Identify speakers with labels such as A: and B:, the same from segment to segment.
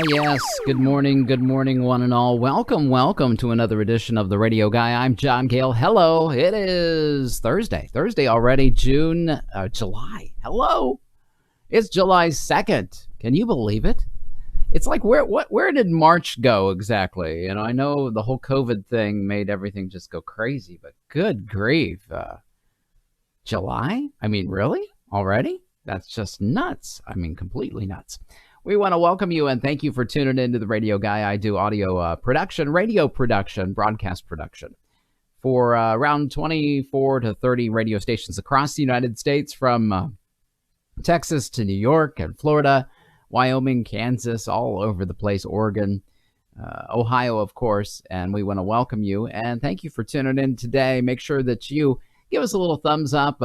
A: Yes. Good morning, one and all. Welcome to another edition of the Radio Guy. I'm John Gale. Hello. It is Thursday already, July. Hello. It's July 2nd. Can you believe it? It's like, where did March go exactly? I know the whole COVID thing made everything just go crazy, but good grief. July? Really? Already? That's just nuts. Completely nuts. We want to welcome you and thank you for tuning in to the Radio Guy. I do audio production, radio production, broadcast production for around 24 to 30 radio stations across the United States, from Texas to New York and Florida, Wyoming, Kansas, all over the place, Oregon, Ohio, of course. And we want to welcome you and thank you for tuning in today. Make sure that you give us a little thumbs up.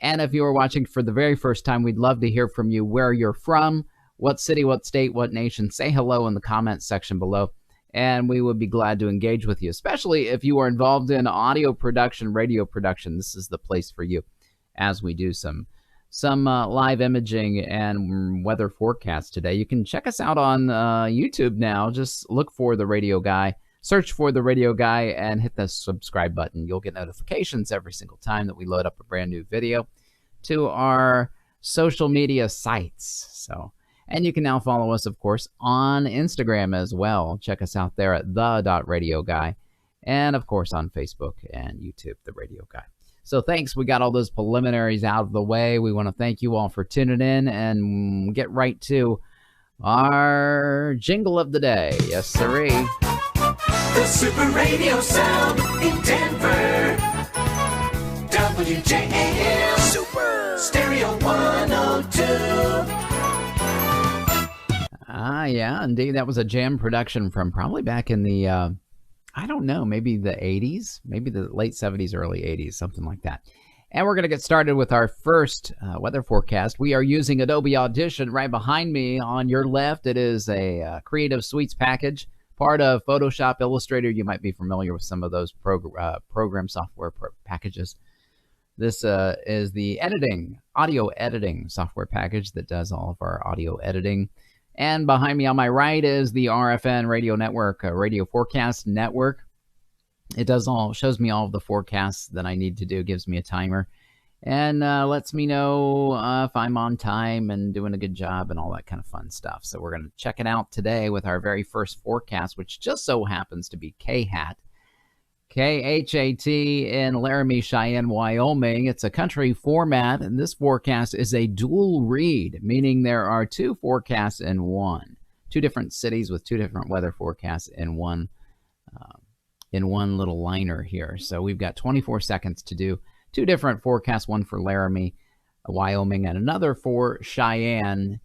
A: And if you are watching for the very first time, we'd love to hear from you, where you're from, what city, what state, what nation. Say hello in the comments section below, and we would be glad to engage with you, especially if you are involved in audio production, radio production. This is the place for you as we do some live imaging and weather forecasts today. You can check us out on YouTube now. Just look for the Radio Guy, search for the Radio Guy, and hit the subscribe button. You'll get notifications every single time that we load up a brand new video to our social media sites. And you can now follow us, of course, on Instagram as well. Check us out there at the.radioguy. And, of course, on Facebook and YouTube, The Radio Guy. So thanks. We got all those preliminaries out of the way. We want to thank you all for tuning in and get right to our jingle of the day. Yes, sirree.
B: The Super Radio Sound in Denver. WJAM Super Stereo 102.
A: Yeah, indeed. That was a jam production from probably back in the, I don't know, maybe the 80s, maybe the late 70s, early 80s, something like that. And we're going to get started with our first weather forecast. We are using Adobe Audition. Right behind me on your left, it is a Creative Suites package, part of Photoshop, Illustrator. You might be familiar with some of those program software packages. This is the audio editing software package that does all of our audio editing. And behind me on my right is the RFN radio network, radio forecast network. It shows me all of the forecasts that I need to do, gives me a timer, and lets me know if I'm on time and doing a good job and all that kind of fun stuff. So we're going to check it out today with our very first forecast, which just so happens to be KHAT. KHAT in Laramie, Cheyenne, Wyoming. It's a country format, and this forecast is a dual read, meaning there are two forecasts in one. Two different cities with two different weather forecasts in one little liner here. So we've got 24 seconds to do two different forecasts, one for Laramie, Wyoming, and another for Cheyenne.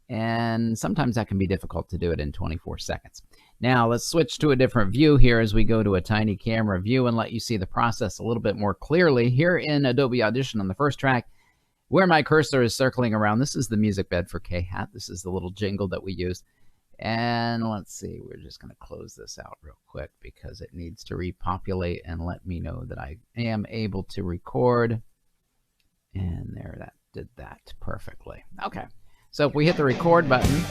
A: And sometimes that can be difficult to do it in 24 seconds. Now, let's switch to a different view here as we go to a tiny camera view and let you see the process a little bit more clearly. Here in Adobe Audition on the first track, where my cursor is circling around, this is the music bed for KHAT. This is the little jingle that we use. And let's see, we're just going to close this out real quick because it needs to repopulate and let me know that I am able to record. And there, that did that perfectly. Okay, so if we hit the record button,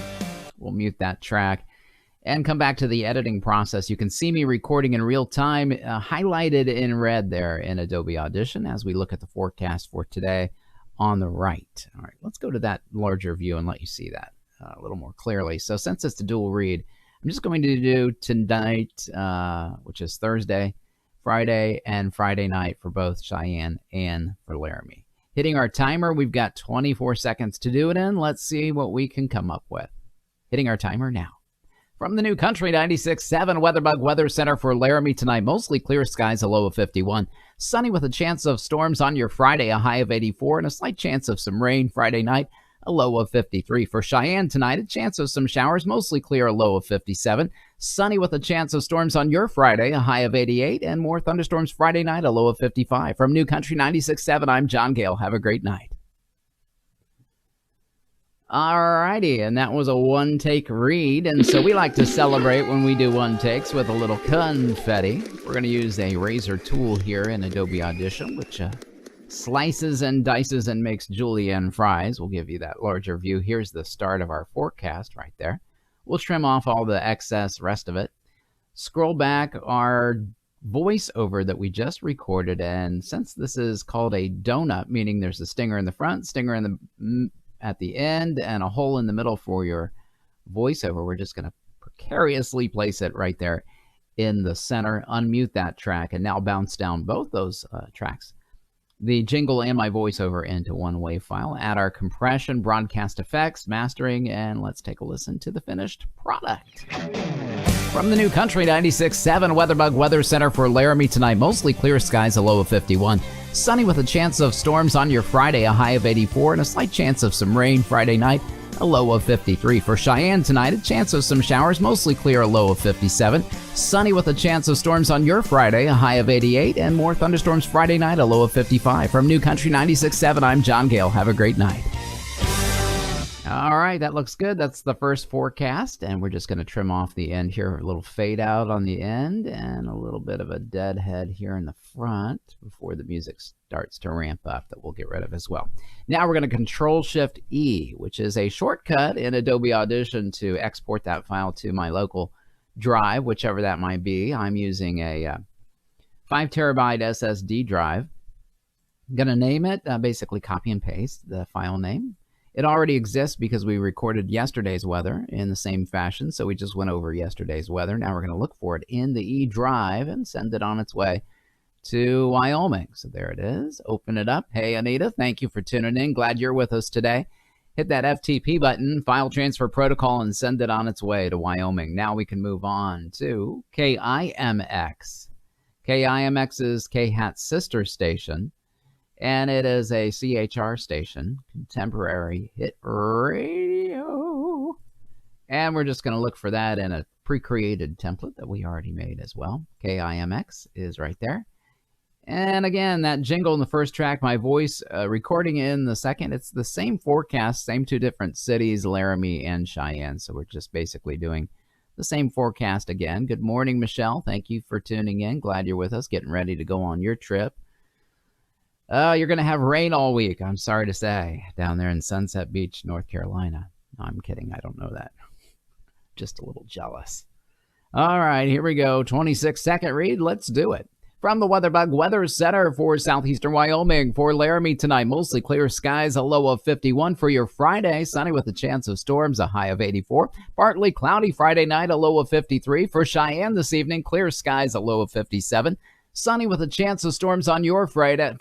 A: we'll mute that track and come back to the editing process. You can see me recording in real time, highlighted in red there in Adobe Audition as we look at the forecast for today on the right. All right, let's go to that larger view and let you see that a little more clearly. So since it's a dual read, I'm just going to do tonight, which is Thursday, Friday, and Friday night for both Cheyenne and for Laramie. Hitting our timer, we've got 24 seconds to do it in. Let's see what we can come up with. Hitting our timer now. From the new Country 96.7 WeatherBug Weather Center for Laramie tonight, mostly clear skies, a low of 51. Sunny with a chance of storms on your Friday, a high of 84, and a slight chance of some rain Friday night, a low of 53. For Cheyenne tonight, a chance of some showers, mostly clear, a low of 57. Sunny with a chance of storms on your Friday, a high of 88, and more thunderstorms Friday night, a low of 55. From New Country 96.7, I'm John Gale. Have a great night. Alrighty, and that was a one-take read, and so we like to celebrate when we do one-takes with a little confetti. We're going to use a razor tool here in Adobe Audition, which slices and dices and makes julienne fries. We'll give you that larger view. Here's the start of our forecast right there. We'll trim off all the excess rest of it. Scroll back our voiceover that we just recorded, and since this is called a donut, meaning there's a stinger in the front, stinger in the at the end, and a hole in the middle for your voiceover, we're just going to precariously place it right there in the center. Unmute that track and now bounce down both those tracks, the jingle and my voiceover, into one WAV file. Add our compression, broadcast effects, mastering, and let's take a listen to the finished product. From the new Country 96.7 WeatherBug Weather Center for Laramie tonight, mostly clear skies, a low of 51. Sunny with a chance of storms on your Friday, a high of 84, and a slight chance of some rain Friday night, a low of 53. For Cheyenne tonight, a chance of some showers, mostly clear, a low of 57. Sunny with a chance of storms on your Friday, a high of 88, and more thunderstorms Friday night, a low of 55. From New Country 96.7, I'm John Gale. Have a great night. All right, that looks good. That's the first forecast, and we're just going to trim off the end here. A little fade out on the end and a little bit of a deadhead here in the front before the music starts to ramp up that we'll get rid of as well. Now we're going to Control-Shift-E, which is a shortcut in Adobe Audition to export that file to my local drive, whichever that might be. I'm using a 5 terabyte SSD drive. I'm going to name it, basically copy and paste the file name. It already exists because we recorded yesterday's weather in the same fashion, so we just went over yesterday's weather. Now we're going to look for it in the E drive and send it on its way to Wyoming. So there it is. Open it up. Hey, Anita, thank you for tuning in. Glad you're with us today. Hit that FTP button, File Transfer Protocol, and send it on its way to Wyoming. Now we can move on to KIMX. KIMX is KHAT's sister station, and it is a CHR station, Contemporary Hit Radio. And we're just going to look for that in a pre-created template that we already made as well. KIMX is right there. And again, that jingle in the first track, my voice recording in the second, it's the same forecast, same two different cities, Laramie and Cheyenne. So we're just basically doing the same forecast again. Good morning, Michelle. Thank you for tuning in. Glad you're with us, getting ready to go on your trip. You're going to have rain all week, I'm sorry to say, down there in Sunset Beach, North Carolina. No, I'm kidding. I don't know that. Just a little jealous. All right, here we go. 26-second read. Let's do it. From the WeatherBug Weather Center for southeastern Wyoming, for Laramie tonight, mostly clear skies, a low of 51. For your Friday, sunny with a chance of storms, a high of 84. Partly cloudy Friday night, a low of 53. For Cheyenne this evening, clear skies, a low of 57. Sunny with a chance of storms on your Friday.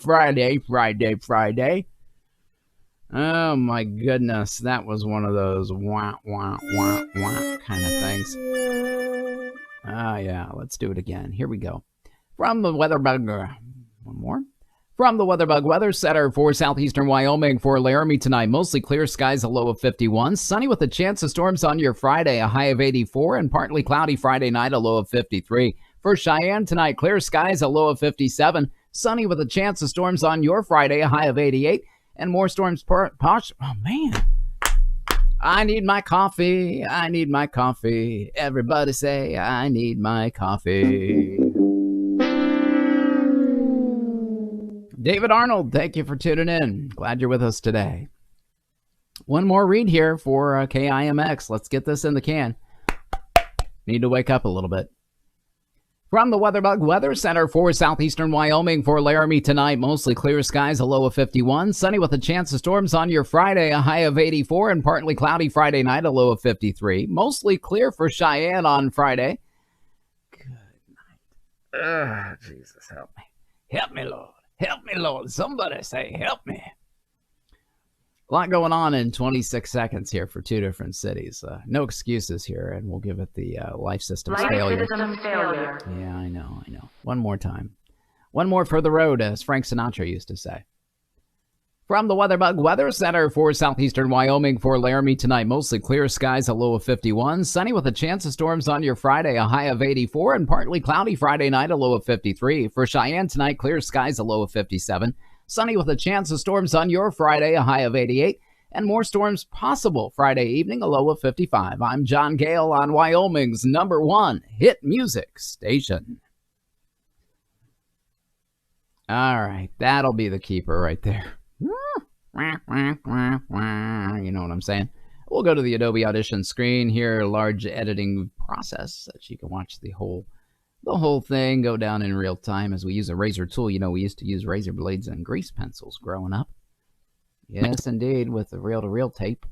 A: Oh my goodness, that was one of those wah, wah, wah, wah kind of things. Yeah, let's do it again. Here we go. From the WeatherBug, one more. From the WeatherBug Weather Center for southeastern Wyoming, for Laramie tonight, mostly clear skies, a low of 51. Sunny with a chance of storms on your Friday, a high of 84, and partly cloudy Friday night, a low of 53. For Cheyenne tonight, clear skies, a low of 57. Sunny with a chance of storms on your Friday, a high of 88. And more storms Oh, man. I need my coffee. I need my coffee. Everybody say, I need my coffee. David Arnold, thank you for tuning in. Glad you're with us today. One more read here for KIMX. Let's get this in the can. Need to wake up a little bit. From the WeatherBug Weather Center for southeastern Wyoming, for Laramie tonight, mostly clear skies, a low of 51. Sunny with a chance of storms on your Friday, a high of 84, and partly cloudy Friday night, a low of 53. Mostly clear for Cheyenne on Friday. Good night. Jesus, help me. Help me, Lord. Help me, Lord. Somebody say, help me. A lot going on in 26 seconds here for two different cities. No excuses here, and we'll give it the life systems failure. Yeah, I know. One more time. One more for the road, as Frank Sinatra used to say. From the WeatherBug Weather Center for southeastern Wyoming, for Laramie tonight, mostly clear skies, a low of 51. Sunny with a chance of storms on your Friday, a high of 84, and partly cloudy Friday night, a low of 53. For Cheyenne tonight, clear skies, a low of 57. Sunny with a chance of storms on your Friday, a high of 88. And more storms possible Friday evening, a low of 55. I'm John Gale on Wyoming's #1 hit music station. All right, that'll be the keeper right there. You know what I'm saying? We'll go to the Adobe Audition screen here, large editing process, so that you can watch the whole thing go down in real time as we use a razor tool. You know, we used to use razor blades and grease pencils growing up. Yes, indeed, with the reel-to-reel tape.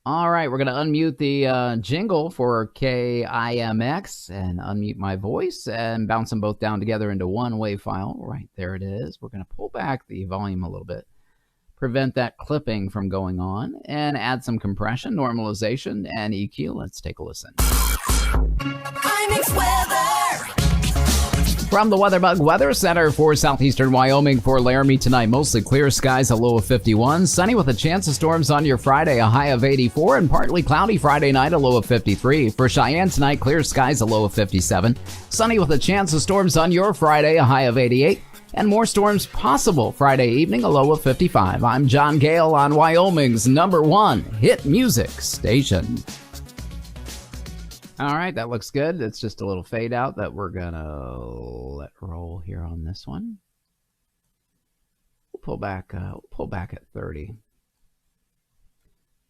A: All right, we're going to unmute the jingle for KIMX and unmute my voice and bounce them both down together into one WAV file. Right, there it is. We're going to pull back the volume a little bit, prevent that clipping from going on, and add some compression, normalization, and EQ. Let's take a listen.
B: KIMX weather.
A: From the WeatherBug Weather Center for southeastern Wyoming for Laramie tonight, mostly clear skies, a low of 51. Sunny with a chance of storms on your Friday, a high of 84. And partly cloudy Friday night, a low of 53. For Cheyenne tonight, clear skies, a low of 57. Sunny with a chance of storms on your Friday, a high of 88. And more storms possible Friday evening, a low of 55. I'm John Gale on Wyoming's #1 hit music station. All right, that looks good. It's just a little fade out that we're gonna let roll here on this one. We'll pull back at 30.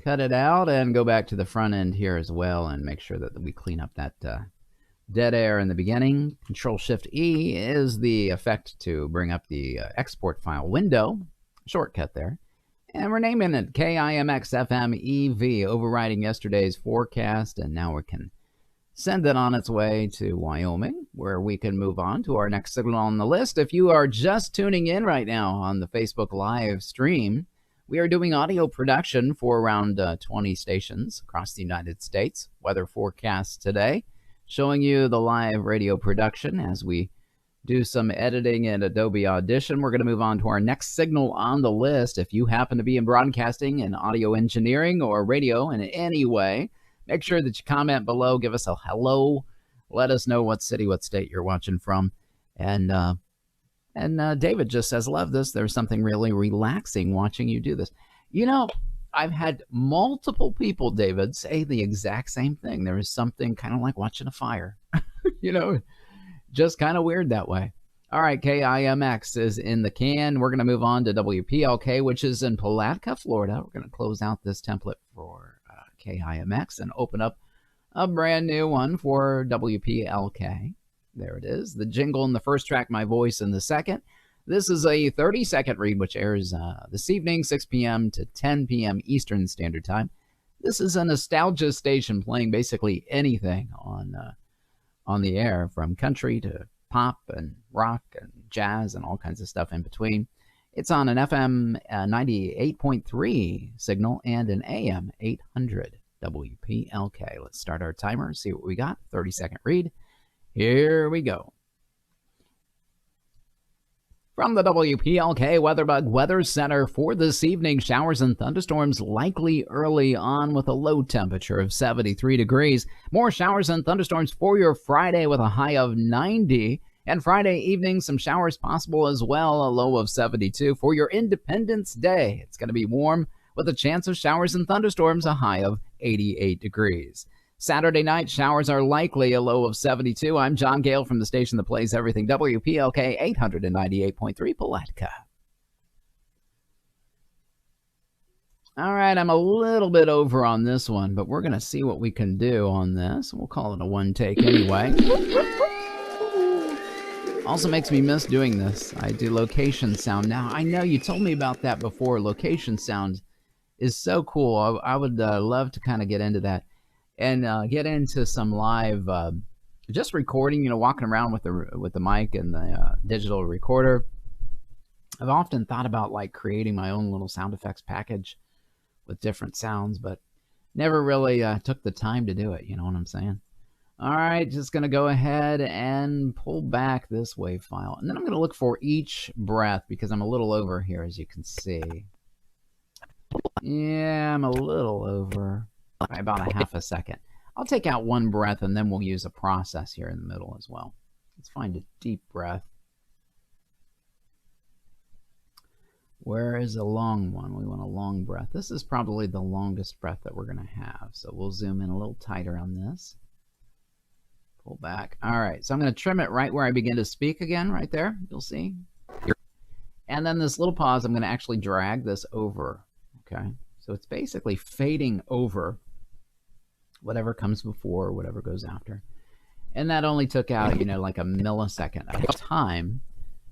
A: Cut it out and go back to the front end here as well and make sure that we clean up that dead air in the beginning. Control-Shift-E is the effect to bring up the export file window. Shortcut there. And we're naming it KIMX-FM-EV, overriding yesterday's forecast, and now we can send it on its way to Wyoming, where we can move on to our next signal on the list. If you are just tuning in right now on the Facebook live stream, we are doing audio production for around 20 stations across the United States. Weather forecast today, showing you the live radio production as we do some editing in Adobe Audition. We're going to move on to our next signal on the list. If you happen to be in broadcasting and audio engineering or radio in any way, make sure that you comment below, give us a hello, let us know what city, what state you're watching from. And David just says, love this. There's something really relaxing watching you do this. You know, I've had multiple people, David, say the exact same thing. There is something kind of like watching a fire, you know, just kind of weird that way. All right, KIMX is in the can. We're going to move on to WPLK, which is in Palatka, Florida. We're going to close out this template for KIMX and open up a brand new one for WPLK. There it is. The jingle in the first track, my voice in the second. This is a 30-second read, which airs this evening, 6 p.m. to 10 p.m. Eastern Standard Time. This is a nostalgia station playing basically anything on the air, from country to pop and rock and jazz and all kinds of stuff in between. It's on an FM 98.3 signal and an AM 800 WPLK. Let's start our timer, see what we got. 30-second read. Here we go. From the WPLK WeatherBug Weather Center for this evening, showers and thunderstorms likely early on with a low temperature of 73 degrees. More showers and thunderstorms for your Friday with a high of 90. And Friday evening, some showers possible as well, a low of 72. For your Independence Day, it's going to be warm with a chance of showers and thunderstorms, a high of 88 degrees. Saturday night, showers are likely, a low of 72. I'm John Gale from the station that plays everything, WPLK 898.3 Palatka. All right, I'm a little bit over on this one, but we're going to see what we can do on this. We'll call it a one take anyway. Also makes me miss doing this. I do location sound now. I know you told me about that before. Location sound is so cool. I would love to kind of get into that and get into some live just recording, you know, walking around with the mic and the digital recorder. I've often thought about like creating my own little sound effects package with different sounds, but never really took the time to do it. You know what I'm saying? All right, just going to go ahead and pull back this WAV file. And then I'm going to look for each breath because I'm a little over here, as you can see. Yeah, I'm a little over by about a half a second. I'll take out one breath and then we'll use a process here in the middle as well. Let's find a deep breath. Where is a long one? We want a long breath. This is probably the longest breath that we're going to have. So we'll zoom in a little tighter on this. Pull back. All right, so I'm going to trim it right where I begin to speak again, right there. You'll see. And then this little pause, I'm going to actually drag this over. Okay, So it's basically fading over whatever comes before or whatever goes after. And that only took out, like a millisecond of time.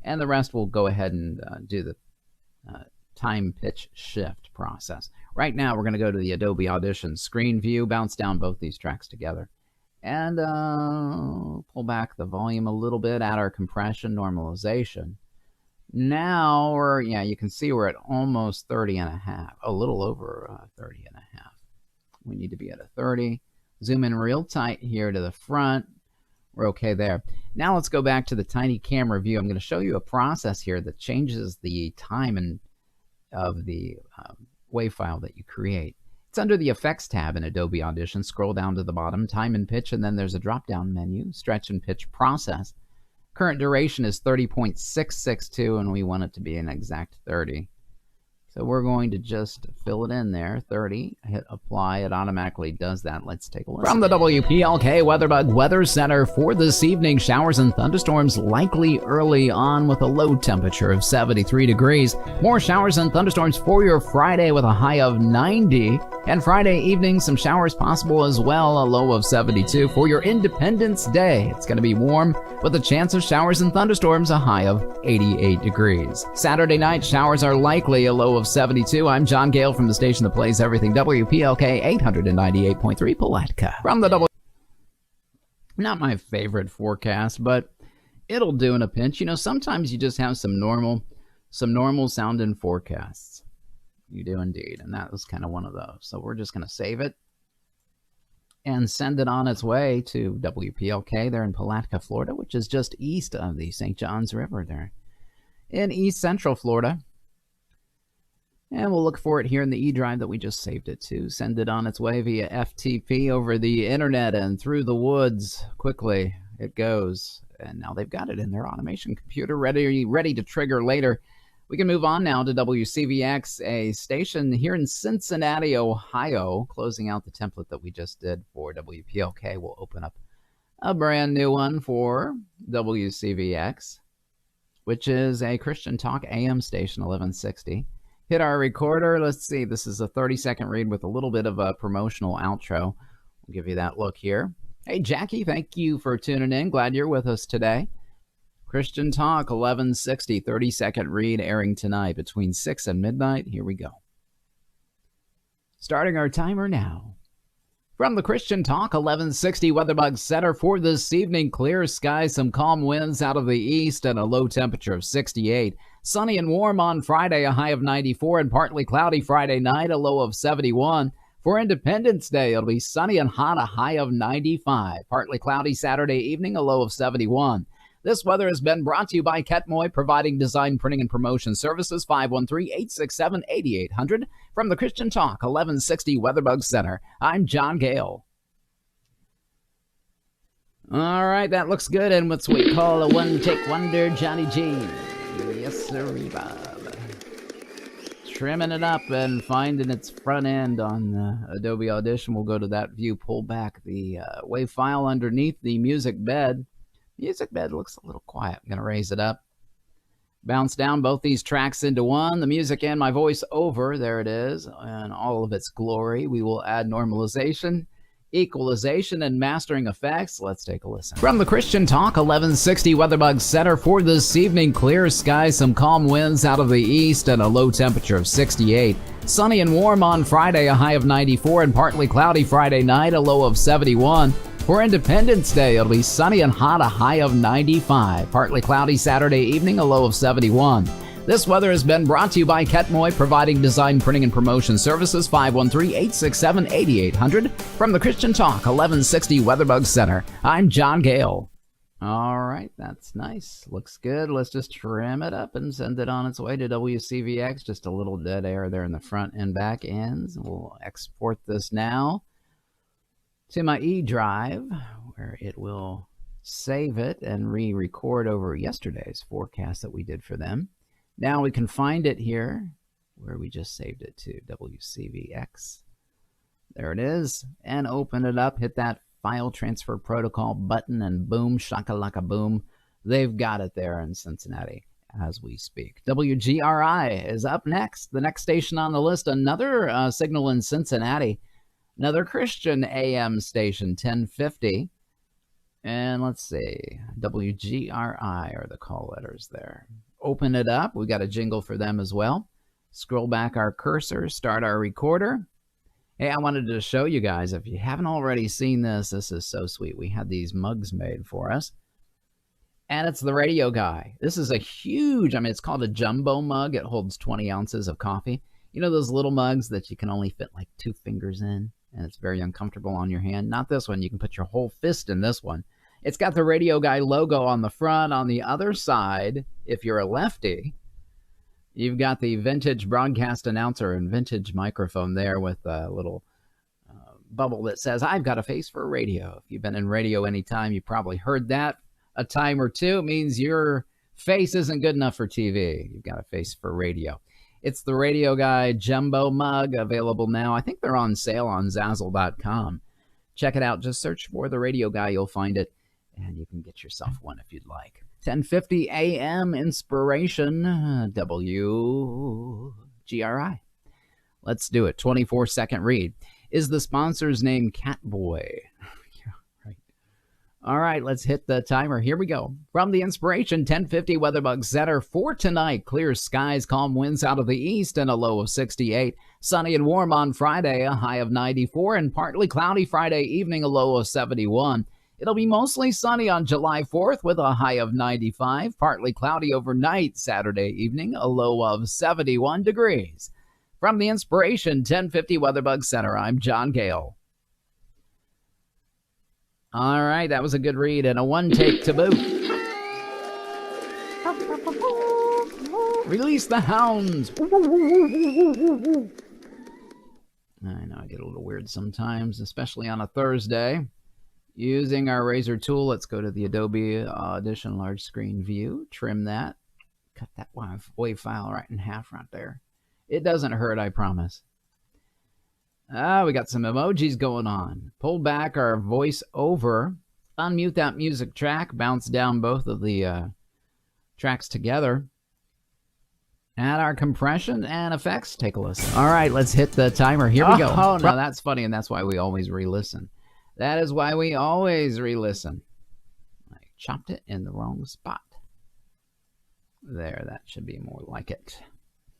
A: And the rest will go ahead and do the time pitch shift process. Right now, we're going to go to the Adobe Audition screen view, bounce down both these tracks together, and pull back the volume a little bit, add our compression normalization. Now you can see we're at almost 30 and a half, a little over 30 and a half. We need to be at a 30. Zoom in real tight here to the front. We're okay there. Now let's go back to the tiny camera view. I'm going to show you a process here that changes the time of the WAV file that you create. It's under the Effects tab in Adobe Audition. Scroll down to the bottom, Time and Pitch, and then there's a drop-down menu, Stretch and Pitch Process. Current duration is 30.662, and we want it to be an exact 30. So we're going to just fill it in there, 30, hit apply, it automatically does that. Let's take a look. From the WPLK WeatherBug Weather Center for this evening, showers and thunderstorms likely early on with a low temperature of 73 degrees. More showers and thunderstorms for your Friday with a high of 90. And Friday evening, some showers possible as well, a low of 72. For your Independence Day, it's going to be warm with a chance of showers and thunderstorms, a high of 88 degrees. Saturday night, showers are likely, a low of 72. I'm John Gale from the station that plays everything, WPLK 898.3 Palatka. From the Not my favorite forecast, but it'll do in a pinch. Sometimes you just have some normal sounding forecasts. You do indeed, and that was kind of one of those. So we're just going to save it and send it on its way to WPLK there in Palatka, Florida, which is just east of the St. Johns River there in East Central Florida. And we'll look for it here in the E drive that we just saved it to. Send it on its way via FTP over the internet and through the woods. Quickly it goes. And now they've got it in their automation computer ready to trigger later. We can move on now to WCVX, a station here in Cincinnati, Ohio. Closing out the template that we just did for WPLK, we'll open up a brand new one for WCVX, which is a Christian Talk AM station, 1160. Hit our recorder. Let's see. This is a 30-second read with a little bit of a promotional outro. We'll give you that look here. Hey, Jackie, thank you for tuning in. Glad you're with us today. Christian Talk, 1160, 30-second read airing tonight between 6 and midnight. Here we go. Starting our timer now. From the Christian Talk 1160 WeatherBug Center for this evening, clear skies, some calm winds out of the east, and a low temperature of 68. Sunny and warm on Friday, a high of 94, and partly cloudy Friday night, a low of 71. For Independence Day, it'll be sunny and hot, a high of 95. Partly cloudy Saturday evening, a low of 71. This weather has been brought to you by Ketmoy, providing design, printing, and promotion services, 513-867-8800. From the Christian Talk 1160 WeatherBug Center, I'm John Gale. All right, that looks good, and what we call a one-take wonder, Johnny G. Yes, sir, Bob. Trimming it up and finding its front end on Adobe Audition. We'll go to that view, pull back the WAV file underneath the music bed. Music bed looks a little quiet. I'm going to raise it up. Bounce down both these tracks into one. The music and my voice over. There it is. And all of its glory. We will add normalization, equalization, and mastering effects. Let's take a listen. From the Christian Talk 1160 WeatherBug Center for this evening, clear skies, some calm winds out of the east, and a low temperature of 68. Sunny and warm on Friday, a high of 94, and partly cloudy Friday night, a low of 71. For Independence Day, it'll be sunny and hot, a high of 95. Partly cloudy Saturday evening, a low of 71. This weather has been brought to you by Ketmoy, providing design, printing, and promotion services, 513-867-8800. From the Christian Talk 1160 WeatherBug Center, I'm John Gale. All right, that's nice. Looks good. Let's just trim it up and send it on its way to WCVX. Just a little dead air there in the front and back ends. We'll export this now to my E drive, where it will save it and re-record over yesterday's forecast that we did for them. Now we can find it here where we just saved it to, WCVX. There it is, and open it up, hit that file transfer protocol button, and boom, shakalaka boom, they've got it there in Cincinnati. as we speak. WGRI is up next. The next station on the list, another signal in Cincinnati, another Christian AM station, 1050. And let's see, WGRI are the call letters there. Open it up. We got a jingle for them as well. Scroll back our cursor, start our recorder. Hey, I wanted to show you guys, if you haven't already seen this, this is so sweet. We had these mugs made for us. And it's the radio guy. This is a huge, it's called a jumbo mug. It holds 20 ounces of coffee. You know those little mugs that you can only fit like 2 fingers in? And it's very uncomfortable on your hand. Not this one. You can put your whole fist in this one. It's got the radio guy logo on the front. On the other side, if you're a lefty, you've got the vintage broadcast announcer and vintage microphone there with a little bubble that says, I've got a face for radio. If you've been in radio any time, you probably heard that a time or two. It means your face isn't good enough for TV. You've got a face for radio. It's the Radio Guy Jumbo Mug, available now. I think they're on sale on Zazzle.com. Check it out. Just search for the Radio Guy. You'll find it, and you can get yourself one if you'd like. 1050 AM Inspiration, WGRI. Let's do it. 24-second read. Is the sponsor's name Catboy? Yeah, right. All right, let's hit the timer. Here we go. From the Inspiration 1050 Weatherbug Center for tonight, clear skies, calm winds out of the east, and a low of 68. Sunny and warm on Friday, a high of 94, and partly cloudy Friday evening, a low of 71. It'll be mostly sunny on July 4th with a high of 95, partly cloudy overnight Saturday evening, a low of 71 degrees. From the Inspiration 1050 Weatherbug Center, I'm John Gale. All right, that was a good read and a one-take to boot. Release the hounds. I know I get a little weird sometimes, especially on a Thursday. Using our razor tool, let's go to the Adobe Audition large screen view, trim that, cut that wave file right in half right there. It doesn't hurt, I promise. We got some emojis going on. Pull back our voice over, unmute that music track, bounce down both of the tracks together. Add our compression and effects. Take a listen. All right, let's hit the timer. Here we go. Oh, no, that's funny, and that's why we always re-listen. That is why we always re-listen. I chopped it in the wrong spot. There, that should be more like it.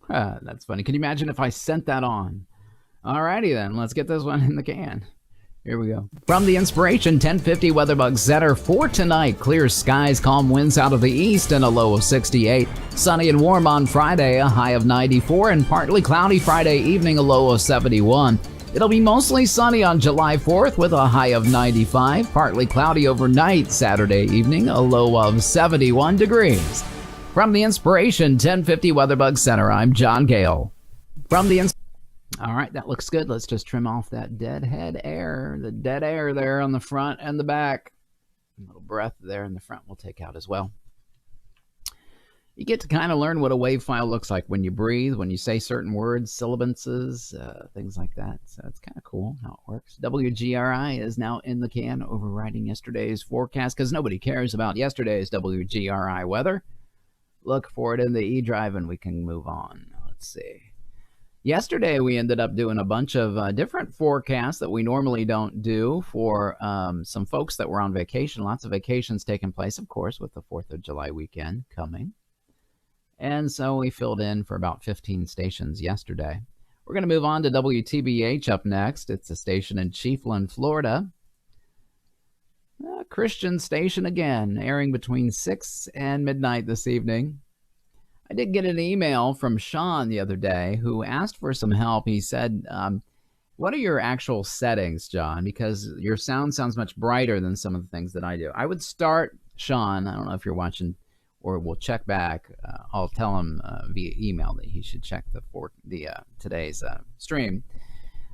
A: That's funny. Can you imagine if I sent that on? Alrighty then, let's get this one in the can. Here we go. From the Inspiration 1050 Weatherbug Center for tonight, clear skies, calm winds out of the east, and a low of 68. Sunny and warm on Friday, a high of 94, and partly cloudy Friday evening, a low of 71. It'll be mostly sunny on July 4th with a high of 95, partly cloudy overnight Saturday evening, a low of 71 degrees. From the Inspiration 1050 Weatherbug Center, I'm John Gale. All right, that looks good. Let's just trim off that dead air there on the front and the back. A little breath there in the front we'll take out as well. You get to kind of learn what a wave file looks like when you breathe, when you say certain words, sibilances, things like that. So it's kind of cool how it works. WGRI is now in the can, overriding yesterday's forecast because nobody cares about yesterday's WGRI weather. Look for it in the E-Drive and we can move on. Let's see. Yesterday, we ended up doing a bunch of different forecasts that we normally don't do for some folks that were on vacation. Lots of vacations taking place, of course, with the 4th of July weekend coming. And so we filled in for about 15 stations yesterday. We're going to move on to WTBH up next. It's a station in Chiefland, Florida. A Christian station again, airing between 6 and midnight this evening. I did get an email from Sean the other day who asked for some help. He said, what are your actual settings, John? Because your sound sounds much brighter than some of the things that I do. I would start, Sean, I don't know if you're watching or we'll check back. I'll tell him via email that he should check today's stream.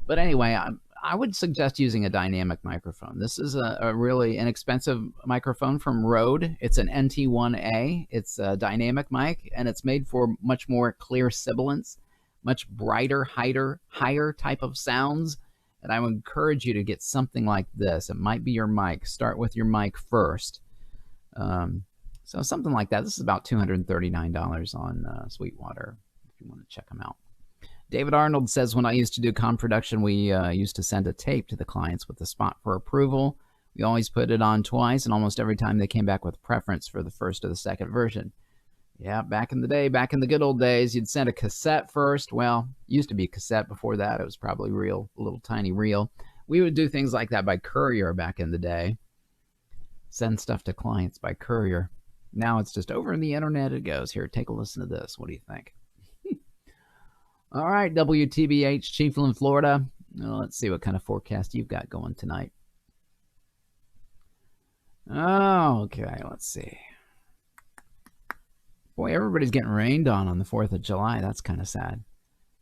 A: But anyway, I would suggest using a dynamic microphone. This is a really inexpensive microphone from Rode. It's an NT1A. It's a dynamic mic, and it's made for much more clear sibilance, much brighter, higher type of sounds. And I would encourage you to get something like this. It might be your mic. Start with your mic first. So something like that. This is about $239 on Sweetwater if you want to check them out. David Arnold says, when I used to do comm production, we used to send a tape to the clients with the spot for approval. We always put it on twice, and almost every time they came back with preference for the first or the second version. Yeah, back in the day, back in the good old days, you'd send a cassette first. Well, it used to be cassette. Before that, it was probably reel, a little tiny reel. We would do things like that by courier back in the day. Send stuff to clients by courier. Now it's just over on the internet it goes. Here, take a listen to this. What do you think? All right, WTBH, Chiefland, Florida. Well, let's see what kind of forecast you've got going tonight. Okay, let's see. Boy, everybody's getting rained on the 4th of July. That's kind of sad.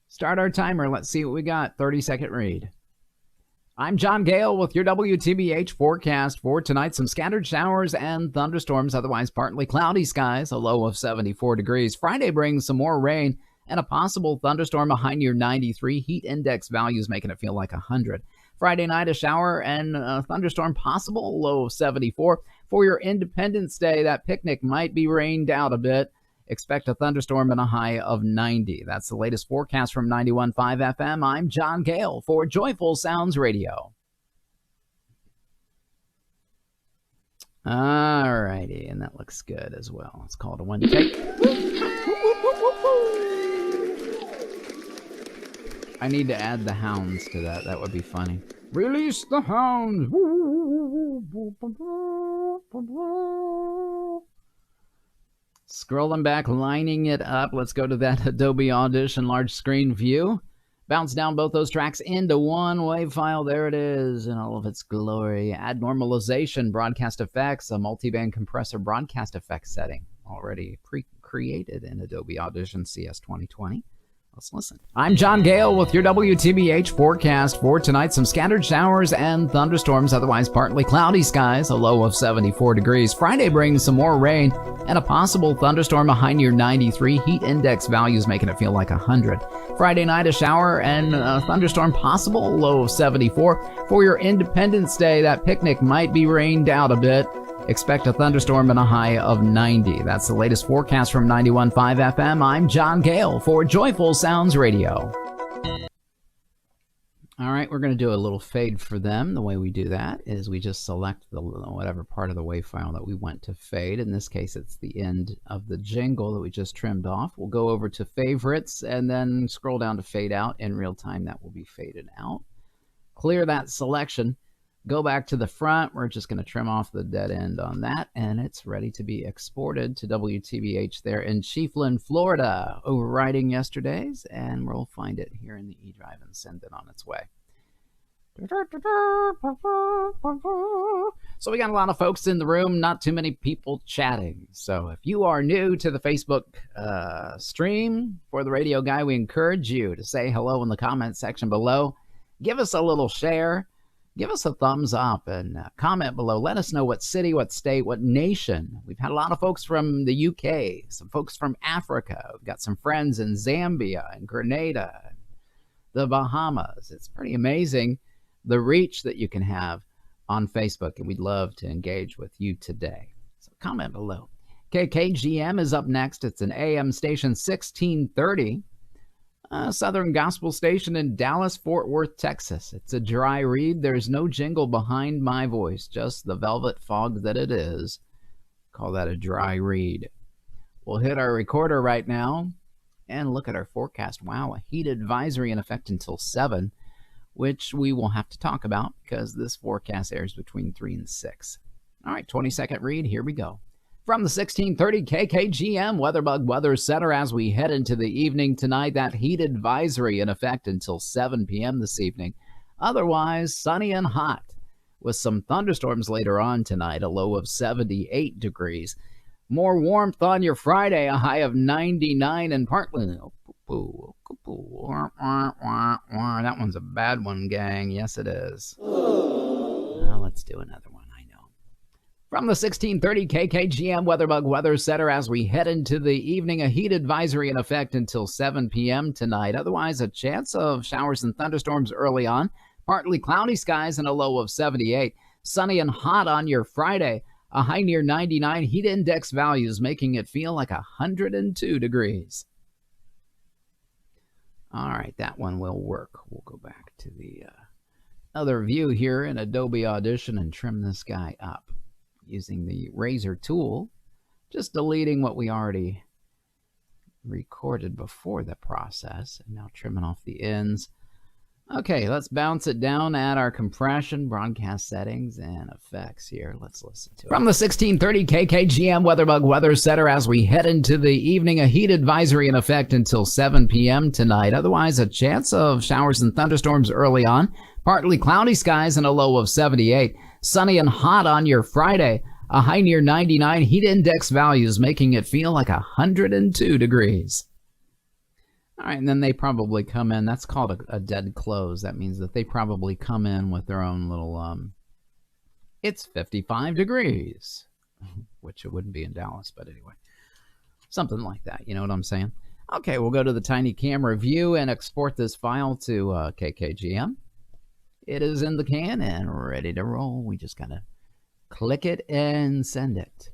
A: Start our timer. Let's see what we got. 30-second read. I'm John Gale with your WTBH forecast for tonight. Some scattered showers and thunderstorms, otherwise partly cloudy skies, a low of 74 degrees. Friday brings some more rain and a possible thunderstorm, a high near 93. Heat index values making it feel like 100. Friday night, a shower and a thunderstorm possible, low of 74. For your Independence Day, that picnic might be rained out a bit. Expect a thunderstorm and a high of 90. That's the latest forecast from 91.5 FM. I'm John Gale for Joyful Sounds Radio. All righty, and that looks good as well. It's called a one take. I need to add the hounds to that. That would be funny. Release the hounds. Scrolling back, lining it up. Let's go to that Adobe Audition large screen view. Bounce down both those tracks into one wave file. There it is in all of its glory. Add normalization, broadcast effects, a multiband compressor broadcast effects setting already pre-created in Adobe Audition CS 2020. Let's listen. I'm John Gale with your WTBH forecast for tonight. Some scattered showers and thunderstorms, otherwise partly cloudy skies, a low of 74 degrees. Friday brings some more rain and a possible thunderstorm, a high near 93. Heat index values making it feel like 100. Friday night, a shower and a thunderstorm possible, low of 74. For your Independence Day, that picnic might be rained out a bit. Expect a thunderstorm and a high of 90. That's the latest forecast from 91.5 FM. I'm John Gale for Joyful Sounds Radio. All right, we're going to do a little fade for them. The way we do that is we just select the whatever part of the wave file that we want to fade. In this case, it's the end of the jingle that we just trimmed off. We'll go over to favorites and then scroll down to fade out. In real time, that will be faded out. Clear that selection. Go back to the front. We're just going to trim off the dead end on that, and it's ready to be exported to WTBH there in Chiefland, Florida. Overriding yesterday's, and we'll find it here in the E-Drive and send it on its way. So we got a lot of folks in the room, not too many people chatting. So if you are new to the Facebook stream for the Radio Guy, we encourage you to say hello in the comment section below. Give us a little share. Give us a thumbs up and comment below. Let us know what city, what state, what nation. We've had a lot of folks from the UK, some folks from Africa. We've got some friends in Zambia and Grenada, the Bahamas. It's pretty amazing the reach that you can have on Facebook, and we'd love to engage with you today. So comment below. KKGM is up next. It's an AM station 1630. Southern Gospel Station in Dallas, Fort Worth, Texas. It's a dry read. There's no jingle behind my voice, just the velvet fog that it is. Call that a dry read. We'll hit our recorder right now and look at our forecast. Wow, a heat advisory in effect until 7, which we will have to talk about because this forecast airs between 3 and 6. All right, 20-second read. Here we go. From the 1630 KKGM WeatherBug Weather Center, as we head into the evening tonight, that heat advisory in effect until 7 p.m. this evening. Otherwise, sunny and hot with some thunderstorms later on tonight, a low of 78 degrees. More warmth on your Friday, a high of 99 and partly... That one's a bad one, gang. Yes, it is. Well, let's do another one. From the 1630 KKGM WeatherBug Weather Center, as we head into the evening, a heat advisory in effect until 7 p.m. tonight. Otherwise, a chance of showers and thunderstorms early on. Partly cloudy skies and a low of 78. Sunny and hot on your Friday. A high near 99. Heat index values making it feel like 102 degrees. All right, that one will work. We'll go back to the other view here in Adobe Audition and trim this guy up using the razor tool, just deleting what we already recorded before the process, and now trimming off the ends. Okay, let's bounce it down at our compression, broadcast settings, and effects here. Let's listen to it. From the 1630 KKGM WeatherBug Weather Center, as we head into the evening, a heat advisory in effect until 7 p.m. tonight. Otherwise, a chance of showers and thunderstorms early on. Partly cloudy skies and a low of 78. Sunny and hot on your Friday. A high near 99. Heat index values making it feel like 102 degrees. All right, and then they probably come in. That's called a dead close. That means that they probably come in with their own little, it's 55 degrees, which it wouldn't be in Dallas, but anyway, something like that. You know what I'm saying? Okay, we'll go to the tiny camera view and export this file to KKGM. It is in the can and ready to roll. We just got to click it and send it.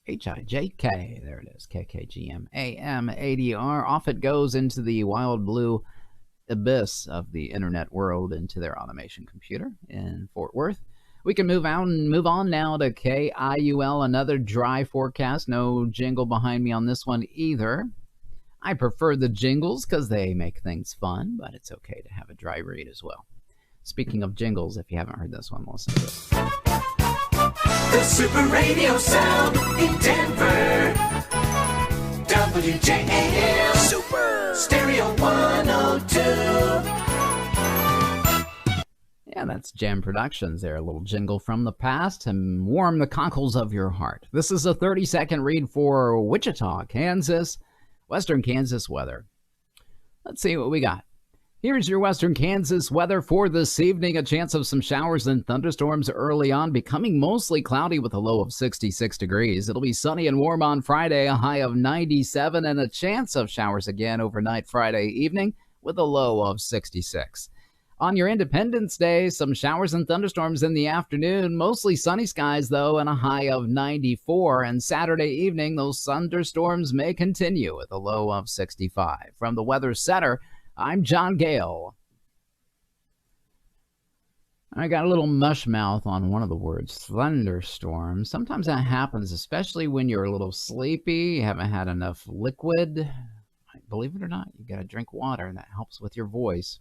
A: HIJK, there it is, KKGM, AM, ADR. Off it goes into the wild blue abyss of the internet world, into their automation computer in Fort Worth. We can move on now to KIUL, another dry forecast. No jingle behind me on this one either. I prefer the jingles because they make things fun, but it's okay to have a dry read as well. Speaking of jingles, if you haven't heard this one, listen to it.
B: The Super Radio sound in Denver. WJAM Super Stereo 102.
A: Yeah, that's Jam Productions there. A little jingle from the past to warm the cockles of your heart. This is a 30-second read for Wichita, Kansas, Western Kansas weather. Let's see what we got. Here's your Western Kansas weather for this evening. A chance of some showers and thunderstorms early on, becoming mostly cloudy with a low of 66 degrees. It'll be sunny and warm on Friday, a high of 97, and a chance of showers again overnight Friday evening with a low of 66. On your Independence Day, some showers and thunderstorms in the afternoon, mostly sunny skies though, and a high of 94. And Saturday evening, those thunderstorms may continue with a low of 65. From the Weather Center, I'm John Gale. I got a little mush mouth on one of the words, thunderstorm. Sometimes that happens, especially when you're a little sleepy, you haven't had enough liquid. Believe it or not, you got to drink water, and that helps with your voice.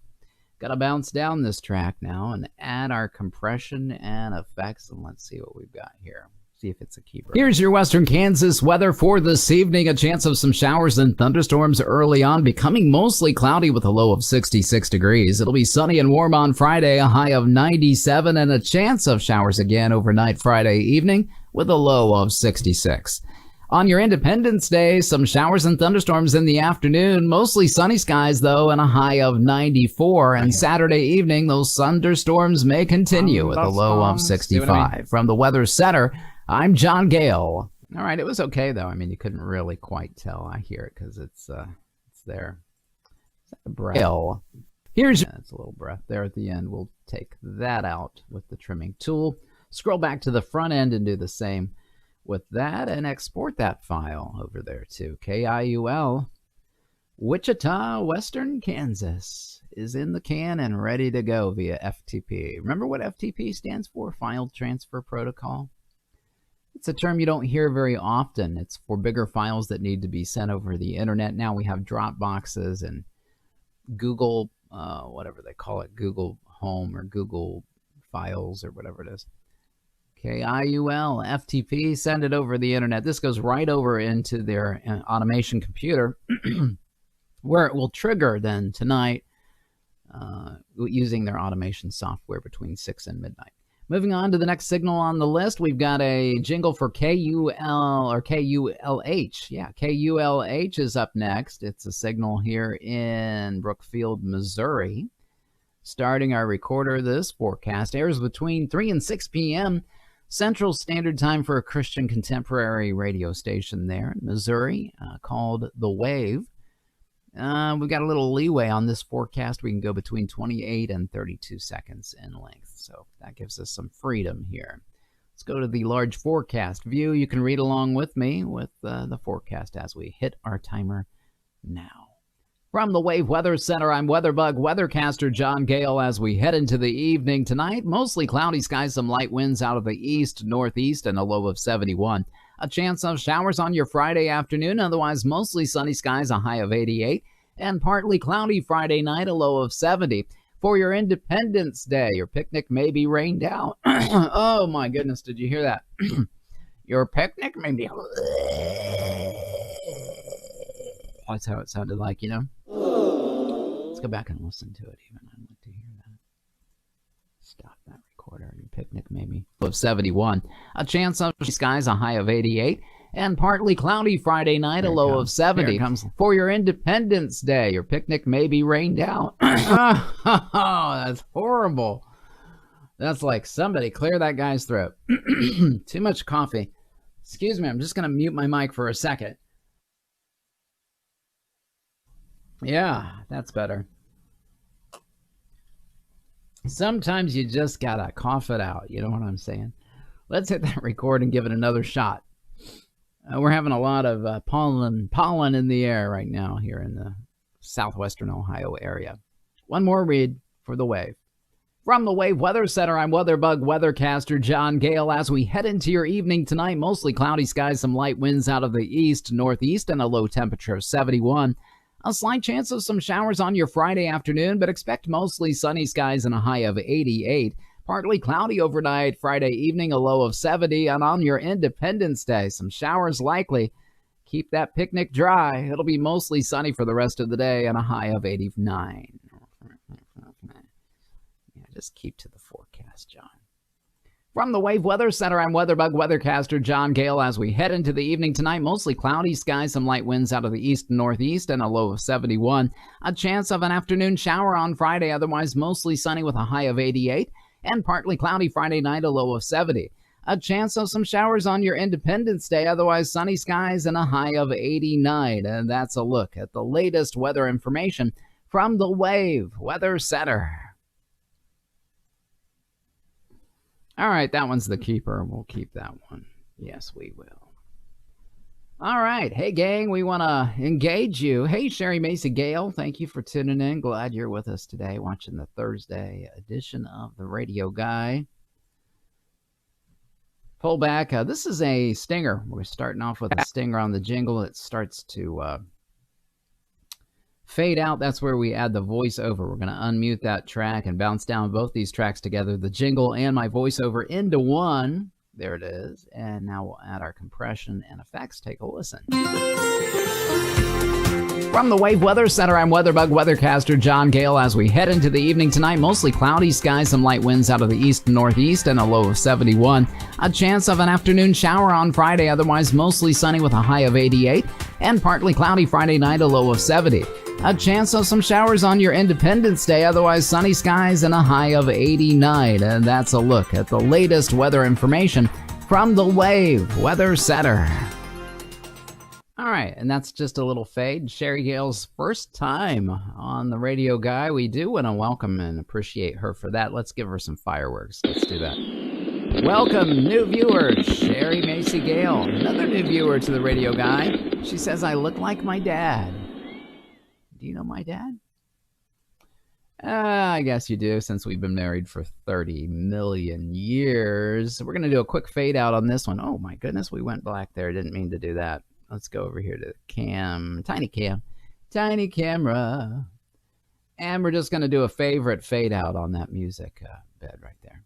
A: Got to bounce down this track now and add our compression and effects, and let's see what we've got here. See if it's a keeper. Here's your Western Kansas weather for this evening. A chance of some showers and thunderstorms early on, becoming mostly cloudy with a low of 66 degrees. It'll be sunny and warm on Friday, a high of 97, and a chance of showers again overnight Friday evening with a low of 66. On your Independence Day, some showers and thunderstorms in the afternoon, mostly sunny skies though, and a high of 94. And Saturday evening, those thunderstorms may continue with a low of 65. From the Weather Center, I'm John Gale. All right, it was okay though. I mean, you couldn't really quite tell. I hear it because it's there. Is that a breath? Here's it's a little breath there at the end. We'll take that out with the trimming tool. Scroll back to the front end and do the same with that and export that file over there to KIUL. Wichita, Western Kansas is in the can and ready to go via FTP. Remember what FTP stands for? File Transfer Protocol. It's a term you don't hear very often. It's for bigger files that need to be sent over the internet. Now we have Dropboxes and Google, whatever they call it, Google Home or Google Files or whatever it is. KIUL, FTP, send it over the internet. This goes right over into their automation computer where it will trigger then tonight using their automation software between 6 and midnight. Moving on to the next signal on the list, we've got a jingle for KUL or KULH. Yeah, KULH is up next. It's a signal here in Brookfield, Missouri. Starting our recorder, this forecast airs between 3 and 6 p.m. Central Standard Time for a Christian contemporary radio station there in Missouri called The Wave. We've got a little leeway on this forecast. We can go between 28 and 32 seconds in length. So that gives us some freedom here. Let's go to the large forecast view. You can read along with me with the forecast as we hit our timer now. From the Wave Weather Center, I'm WeatherBug weathercaster John Gale as we head into the evening tonight. Mostly cloudy skies, some light winds out of the east, northeast, and a low of 71. A chance of showers on your Friday afternoon, otherwise mostly sunny skies, a high of 88. And partly cloudy Friday night, a low of 70. For your Independence Day, your picnic may be rained out. Oh my goodness, did you hear that? Your picnic may be... That's how it sounded like, you know? Let's go back and listen to it even. I'd like to hear that. Stop that recorder. Your picnic maybe. Of 71. A chance of skies, a high of 88. And partly cloudy Friday night, a low of 70. For your Independence Day, your picnic may be rained out. Oh, that's horrible. That's like somebody clear that guy's throat. Too much coffee. Excuse me, I'm just going to mute my mic for a second. Yeah, that's better. Sometimes you just gotta cough it out. You know what I'm saying? Let's hit that record and give it another shot. We're having a lot of pollen in the air right now here in the southwestern Ohio area. One more read for the Wave. From the Wave Weather Center, I'm WeatherBug weathercaster John Gale as we head into your evening tonight. Mostly cloudy skies, some light winds out of the east, northeast, and a low temperature of 71. A slight chance of some showers on your Friday afternoon, but expect mostly sunny skies and a high of 88. Partly cloudy overnight Friday evening, a low of 70. And on your Independence Day, some showers likely. Keep that picnic dry. It'll be mostly sunny for the rest of the day and a high of 89. Yeah, just keep to the forecast, John. From the Wave Weather Center, I'm WeatherBug weathercaster John Gale as we head into the evening tonight. Mostly cloudy skies, some light winds out of the east and northeast, and a low of 71. A chance of an afternoon shower on Friday, otherwise mostly sunny with a high of 88. And partly cloudy Friday night, a low of 70. A chance of some showers on your Independence Day, otherwise sunny skies and a high of 89. And that's a look at the latest weather information from the Wave Weather Center. All right, that one's the keeper. We'll keep that one. Yes, we will. All right. Hey, gang, we want to engage you. Hey, Sherry Macy Gale, thank you for tuning in. Glad you're with us today watching the Thursday edition of the Radio Guy. Pull back. This is a stinger. We're starting off with a stinger on the jingle. It starts to fade out. That's where we add the voiceover. We're going to unmute that track and bounce down both these tracks together, the jingle and my voiceover, into one. There it is. And now we'll add our compression and effects. Take a listen. From the Wave Weather Center, I'm WeatherBug weathercaster John Gale as we head into the evening tonight. Mostly cloudy skies, some light winds out of the east and northeast, and a low of 71. A chance of an afternoon shower on Friday, otherwise mostly sunny with a high of 88. And partly cloudy Friday night, a low of 70. A chance of some showers on your Independence Day, otherwise sunny skies and a high of 89. And that's a look at the latest weather information from the Wave Weather Center. All right, and that's just a little fade. Sherry Gale's first time on the Radio Guy. We do want to welcome and appreciate her for that. Let's give her some fireworks. Let's do that. Welcome, new viewer, Sherry Macy Gale. Another new viewer to the Radio Guy. She says, I look like my dad. Do you know my dad? I guess you do, since we've been married for 30 million years. We're going to do a quick fade out on this one. Oh my goodness, we went black there. Didn't mean to do that. Let's go over here to tiny camera. And we're just going to do a favorite fade out on that music bed right there.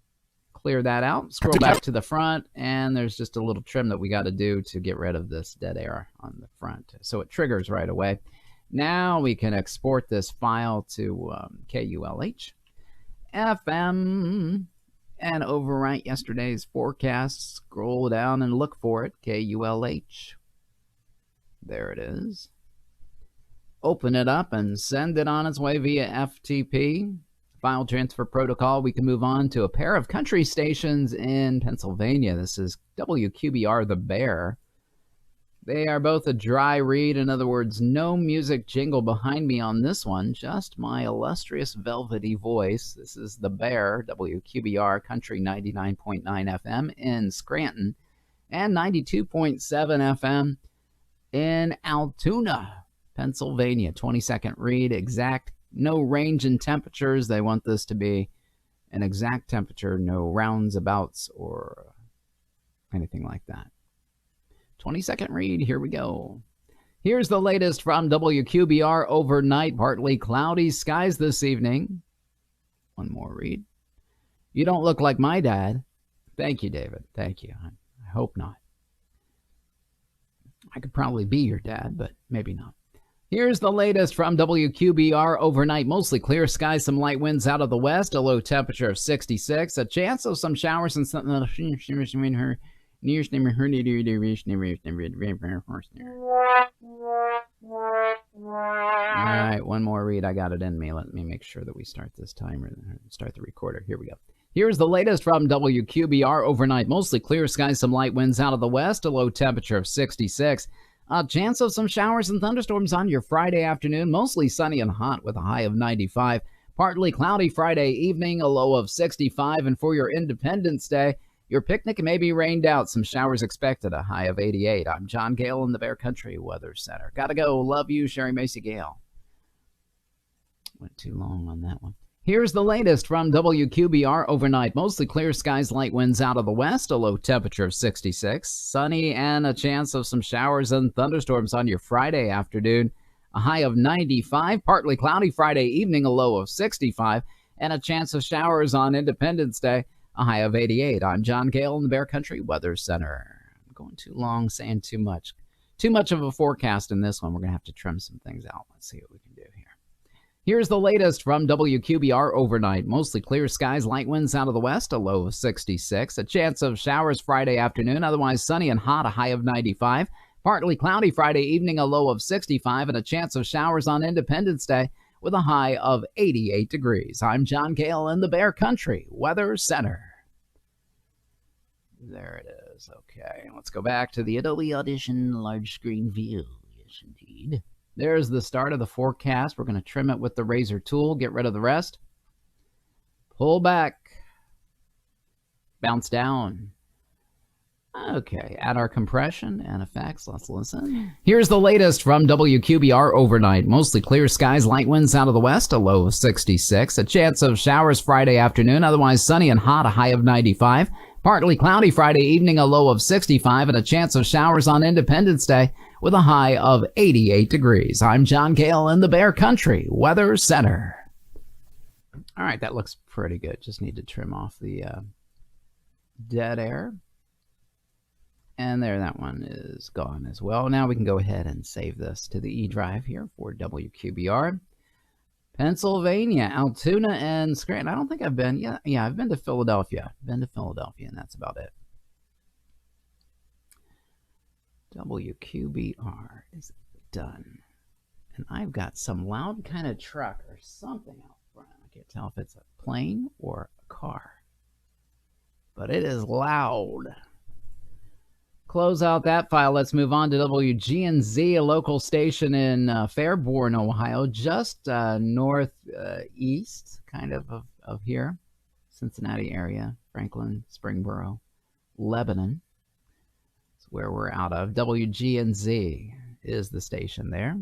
A: Clear that out, scroll back to the front, and there's just a little trim that we got to do to get rid of this dead air on the front. So it triggers right away. Now we can export this file to KULH FM and overwrite yesterday's forecast. Scroll down and look for it, KULH. There it is. Open it up and send it on its way via FTP. File transfer protocol. We can move on to a pair of country stations in Pennsylvania. This is WQBR The Bear. They are both a dry read. In other words, no music jingle behind me on this one, just my illustrious velvety voice. This is The Bear, WQBR Country 99.9 FM in Scranton and 92.7 FM in Altoona, Pennsylvania. 20-second read, exact, no range in temperatures. They want this to be an exact temperature, no roundabouts or anything like that. 20-second read, here we go. Here's the latest from WQBR overnight. Partly cloudy skies this evening. One more read. You don't look like my dad. Thank you, David. Thank you. I hope not. I could probably be your dad, but maybe not. Here's the latest from WQBR overnight. Mostly clear skies, some light winds out of the west, a low temperature of 66, a chance of some showers and something. All right, one more read. I got it in me. Let me make sure that we start this timer, start the recorder. Here we go. Here's the latest from WQBR overnight. Mostly clear skies, some light winds out of the west, a low temperature of 66. A chance of some showers and thunderstorms on your Friday afternoon. Mostly sunny and hot with a high of 95. Partly cloudy Friday evening, a low of 65. And for your Independence Day, your picnic may be rained out. Some showers expected, a high of 88. I'm John Gale in the Bear Country Weather Center. Gotta go. Love you, Sherry Macy Gale. Went too long on that one. Here's the latest from WQBR overnight. Mostly clear skies, light winds out of the west, a low temperature of 66. Sunny and a chance of some showers and thunderstorms on your Friday afternoon. A high of 95. Partly cloudy Friday evening, a low of 65. And a chance of showers on Independence Day, a high of 88. I'm John Gale in the Bear Country Weather Center. I'm going too long, saying too much. Too much of a forecast in this one. We're going to have to trim some things out. Let's see what we can do here. Here's the latest from WQBR overnight. Mostly clear skies, light winds out of the west, a low of 66. A chance of showers Friday afternoon, otherwise sunny and hot, a high of 95. Partly cloudy Friday evening, a low of 65, and a chance of showers on Independence Day with a high of 88 degrees. I'm John Gale in the Bear Country Weather Center. There it is. Okay, let's go back to the Adobe Audition large screen view. Yes, indeed. There's the start of the forecast. We're going to trim it with the razor tool, get rid of the rest. Pull back. Bounce down. Okay, add our compression and effects. Let's listen. Here's the latest from WQBR overnight. Mostly clear skies, light winds out of the west, a low of 66. A chance of showers Friday afternoon, otherwise sunny and hot, a high of 95. Partly cloudy Friday evening, a low of 65, and a chance of showers on Independence Day with a high of 88 degrees. I'm John Gale in the Bear Country Weather Center. All right, that looks pretty good. Just need to trim off the dead air. And there, that one is gone as well. Now we can go ahead and save this to the E drive here for WQBR. Pennsylvania, Altoona, and Scranton. I don't think I've been. Yeah, I've been to Philadelphia. And that's about it. WQBR is done. And I've got some loud kind of truck or something out front. I can't tell if it's a plane or a car. But it is loud. Close out that file. Let's move on to WGNZ, a local station in Fairborn, Ohio, just northeast kind of here. Cincinnati area, Franklin, Springboro, Lebanon. That's where we're out of. WGNZ is the station there.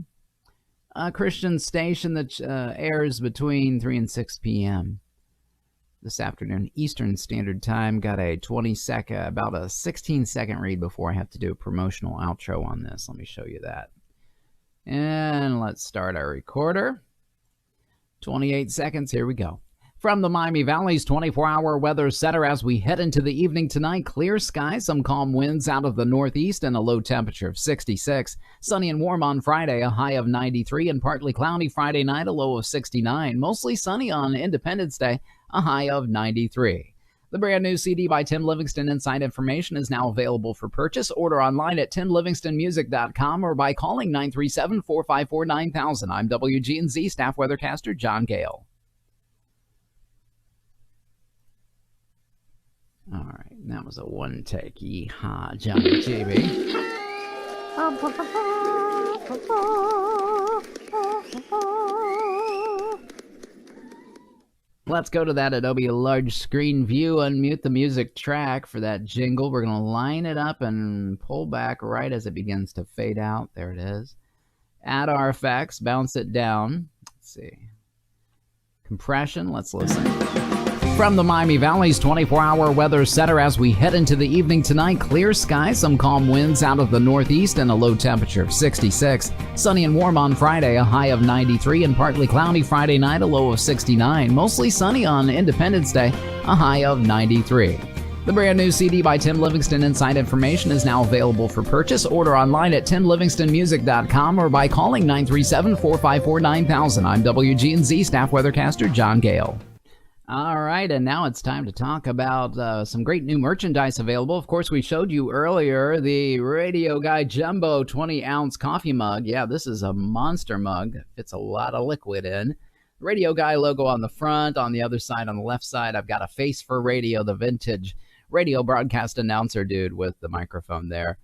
A: A Christian station that airs between 3 and 6 p.m. this afternoon, Eastern Standard Time. Got a 20-second, about a 16-second read before I have to do a promotional outro on this. Let me show you that. And let's start our recorder. 28 seconds, here we go. From the Miami Valley's 24-hour weather center as we head into the evening tonight, clear skies, some calm winds out of the northeast and a low temperature of 66. Sunny and warm on Friday, a high of 93, and partly cloudy Friday night, a low of 69. Mostly sunny on Independence Day, a high of 93. The brand new CD by Tim Livingston, Inside Information, is now available for purchase. Order online at timlivingstonmusic.com or by calling 937-454-9000. I'm WGNZ staff weathercaster John Gale. All right, that was a one take. Yeehaw, Johnny JB. Let's go to that Adobe large screen view, unmute the music track for that jingle. We're going to line it up and pull back right as it begins to fade out. There it is. Add our effects, bounce it down. Let's see. Compression, let's listen. From the Miami Valley's 24-hour weather center as we head into the evening tonight, clear skies, some calm winds out of the northeast and a low temperature of 66. Sunny and warm on Friday, a high of 93, and partly cloudy Friday night, a low of 69. Mostly sunny on Independence Day, a high of 93. The brand new CD by Tim Livingston, Inside Information, is now available for purchase. Order online at timlivingstonmusic.com or by calling 937-454-9000. I'm WGNZ staff weathercaster John Gale. All right, and now it's time to talk about some great new merchandise available. Of course, we showed you earlier the Radio Guy Jumbo 20-ounce coffee mug. Yeah, this is a monster mug. Fits a lot of liquid in. Radio Guy logo on the front. On the other side, on the left side, I've got a face for radio, the vintage radio broadcast announcer dude with the microphone there.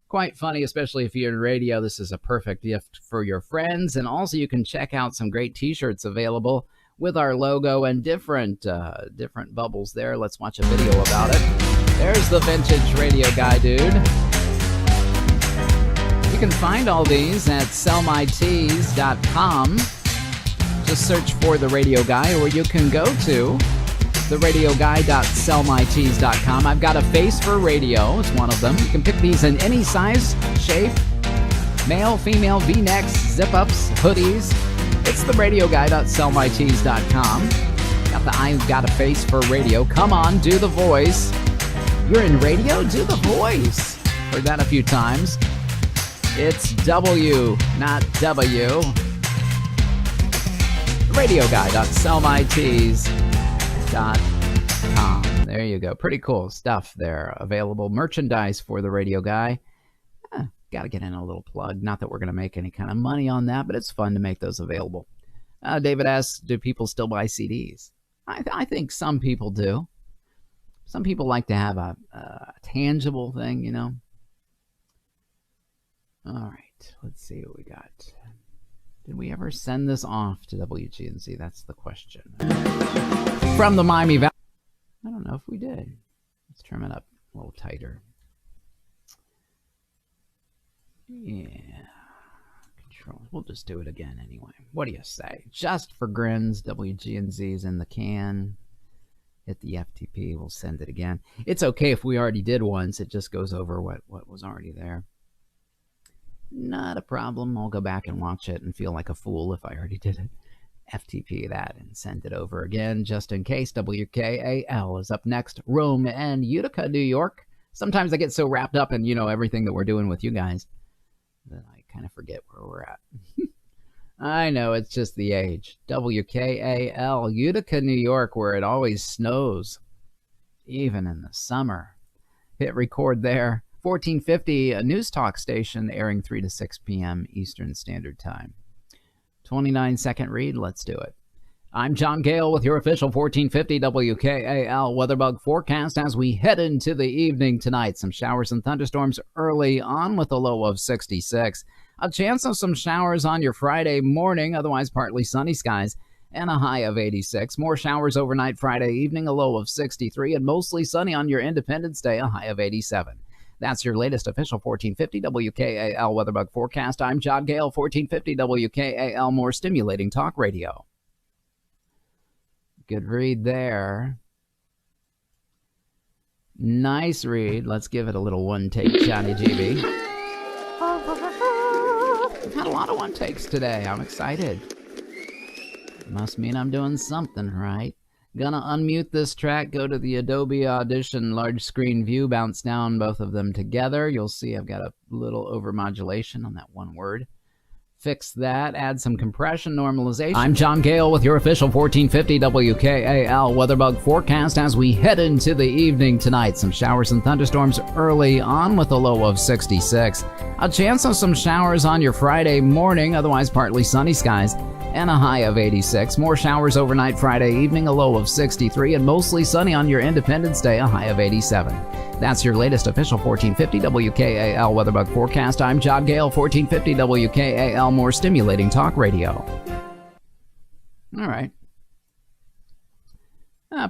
A: Quite funny, especially if you're in radio. This is a perfect gift for your friends. And also, you can check out some great T-shirts available with our logo and different bubbles there. Let's watch a video about it. There's the vintage Radio Guy dude. You can find all these at sellmytees.com. Just search for the Radio Guy, or you can go to theradioguy.sellmytees.com. I've got a face for radio. It's one of them. You can pick these in any size, shape, male, female, V-necks, zip-ups, hoodies. It's theradioguy.sellmytees.com. Got the I've got a face for radio. Come on, do the voice. You're in radio? Do the voice. Heard that a few times. It's W, not W. Radioguy.sellmytees.com. There you go. Pretty cool stuff there. Available merchandise for the Radio Guy. Got to get in a little plug. Not that we're going to make any kind of money on that, but it's fun to make those available. David asks, do people still buy CDs? I think some people do. Some people like to have a tangible thing, you know. All right, let's see what we got. Did we ever send this off to WGNZ? That's the question. From the Miami Valley. I don't know if we did. Let's trim it up a little tighter. Yeah. Control. We'll just do it again anyway. What do you say? Just for grins, WGNZ's in the can. Hit the FTP. We'll send it again. It's okay if we already did once. It just goes over what was already there. Not a problem. I'll go back and watch it and feel like a fool if I already did it. FTP that and send it over again just in case. WKAL is up next. Rome and Utica, New York. Sometimes I get so wrapped up in, everything that we're doing with you guys that I kind of forget where we're at. I know, it's just the age. WKAL, Utica, New York, where it always snows, even in the summer. Hit record there. 1450, a news talk station airing 3 to 6 p.m. Eastern Standard Time. 29-second read. Let's do it. I'm John Gale with your official 1450 WKAL weatherbug forecast as we head into the evening tonight. Some showers and thunderstorms early on with a low of 66. A chance of some showers on your Friday morning, otherwise partly sunny skies, and a high of 86. More showers overnight Friday evening, a low of 63, and mostly sunny on your Independence Day, a high of 87. That's your latest official 1450 WKAL weatherbug forecast. I'm John Gale, 1450 WKAL, more stimulating talk radio. Good read there. Nice read. Let's give it a little one take, Johnny GB. We've had a lot of one takes today. I'm excited. Must mean I'm doing something right. Gonna unmute this track, go to the Adobe Audition large screen view, bounce down both of them together. You'll see I've got a little overmodulation on that one word. Fix that, add some compression, normalization. I'm John Gale with your official 1450 WKAL weatherbug forecast as we head into the evening tonight. Some showers and thunderstorms early on with a low of 66. A chance of some showers on your Friday morning, otherwise partly sunny skies, and a high of 86. More showers overnight Friday evening, a low of 63, and mostly sunny on your Independence Day, a high of 87. That's your latest official 1450 WKAL weatherbug forecast. I'm John Gale, 1450 WKAL, more stimulating talk radio. All right.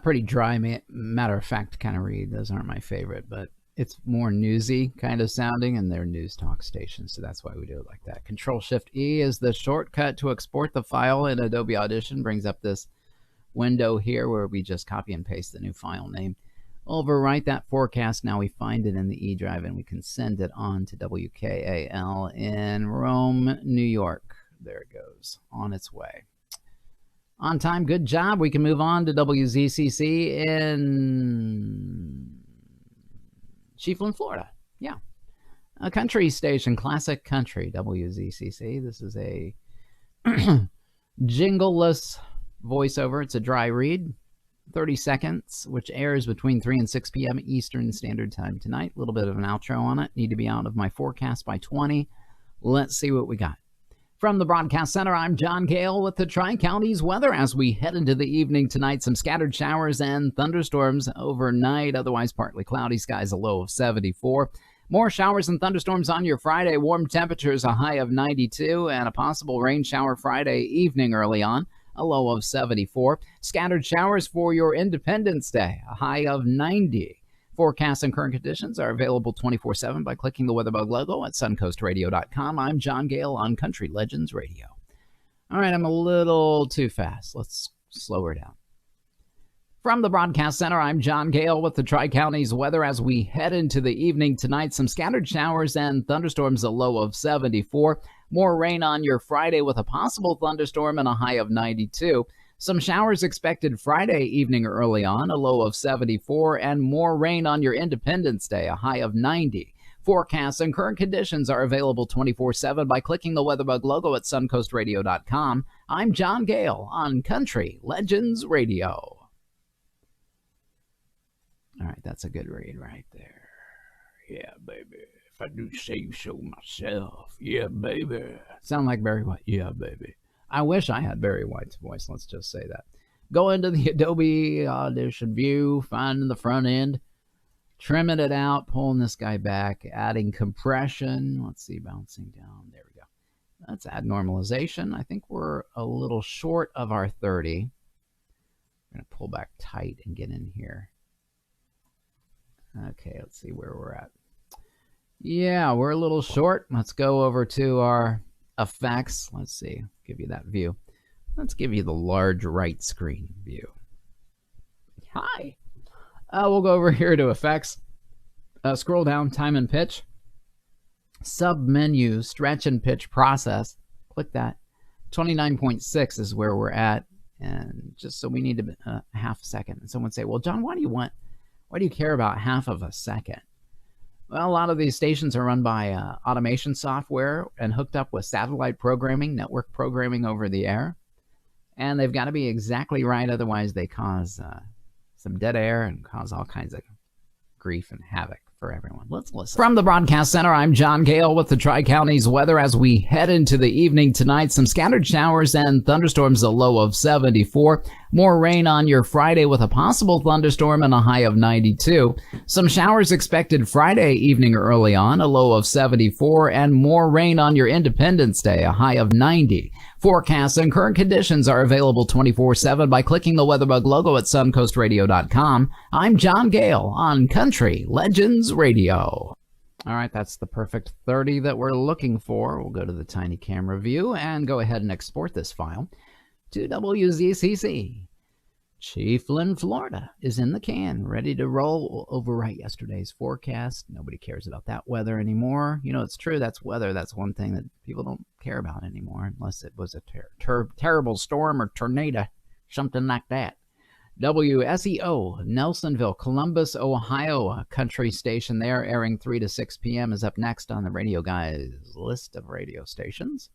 A: Pretty dry, matter-of-fact kind of read. Those aren't my favorite, but it's more newsy kind of sounding, and they're news talk stations, so that's why we do it like that. Control-Shift-E is the shortcut to export the file in Adobe Audition. Brings up this window here where we just copy and paste the new file name. Overwrite that forecast. Now we find it in the E drive, and we can send it on to WKAL in Rome, New York. There it goes, on its way. On time, good job. We can move on to WZCC in Chiefland, Florida. Yeah. A country station, classic country, WZCC. This is a jingleless voiceover. It's a dry read, 30 seconds, which airs between 3 and 6 p.m. Eastern Standard Time tonight. A little bit of an outro on it. Need to be out of my forecast by 20. Let's see what we got. From the Broadcast Center, I'm John Gale with the Tri-Counties weather as we head into the evening tonight. Some scattered showers and thunderstorms overnight, otherwise partly cloudy skies, a low of 74. More showers and thunderstorms on your Friday. Warm temperatures, a high of 92, and a possible rain shower Friday evening early on, a low of 74. Scattered showers for your Independence Day, a high of 90. Forecasts and current conditions are available 24/7 by clicking the WeatherBug logo at suncoastradio.com. I'm John Gale on Country Legends Radio. All right, I'm a little too fast. Let's slow her down. From the Broadcast Center, I'm John Gale with the Tri-Counties weather as we head into the evening tonight. Some scattered showers and thunderstorms, a low of 74. More rain on your Friday with a possible thunderstorm and a high of 92. Some showers expected Friday evening early on, a low of 74, and more rain on your Independence Day, a high of 90. Forecasts and current conditions are available 24/7 by clicking the WeatherBug logo at suncoastradio.com. I'm John Gale on Country Legends Radio. All right, that's a good read right there. Yeah, baby. If I do say so myself. Yeah, baby. Sound like Barry White. Yeah, baby. I wish I had Barry White's voice, let's just say that. Go into the Adobe Audition view, finding the front end, trimming it out, pulling this guy back, adding compression. Let's see, bouncing down. There we go. Let's add normalization. I think we're a little short of our 30. I'm going to pull back tight and get in here. Okay, let's see where we're at. Yeah, we're a little short. Let's go over to our effects. Let's see, give you that view. Let's give you the large right screen view. Hi. We'll go over here to effects. Scroll down, time and pitch. Sub menu, stretch and pitch process. Click that. 29.6 is where we're at. And just so we need a half a second. And someone say, well, John, why do you care about half of a second? Well, a lot of these stations are run by automation software and hooked up with satellite programming, network programming over the air. And they've got to be exactly right, otherwise they cause some dead air and cause all kinds of grief and havoc for everyone. Let's listen. From the Broadcast Center, I'm John Gale with the Tri-Counties weather as we head into the evening tonight. Some scattered showers and thunderstorms, a low of 74. More rain on your Friday with a possible thunderstorm and a high of 92. Some showers expected Friday evening early on, a low of 74, and more rain on your Independence Day, a high of 90. Forecasts and current conditions are available 24/7 by clicking the WeatherBug logo at suncoastradio.com. I'm John Gale on Country Legends Radio. All right, that's the perfect 30 that we're looking for. We'll go to the tiny camera view and go ahead and export this file to WZCC. Chiefland, Florida is in the can, ready to roll. We'll overwrite yesterday's forecast. Nobody cares about that weather anymore. You know, it's true, that's weather. That's one thing that people don't care about anymore, unless it was a terrible storm or tornado, something like that. WSEO, Nelsonville, Columbus, Ohio, a country station there, airing 3 to 6 p.m. is up next on the Radio Guys list of radio stations.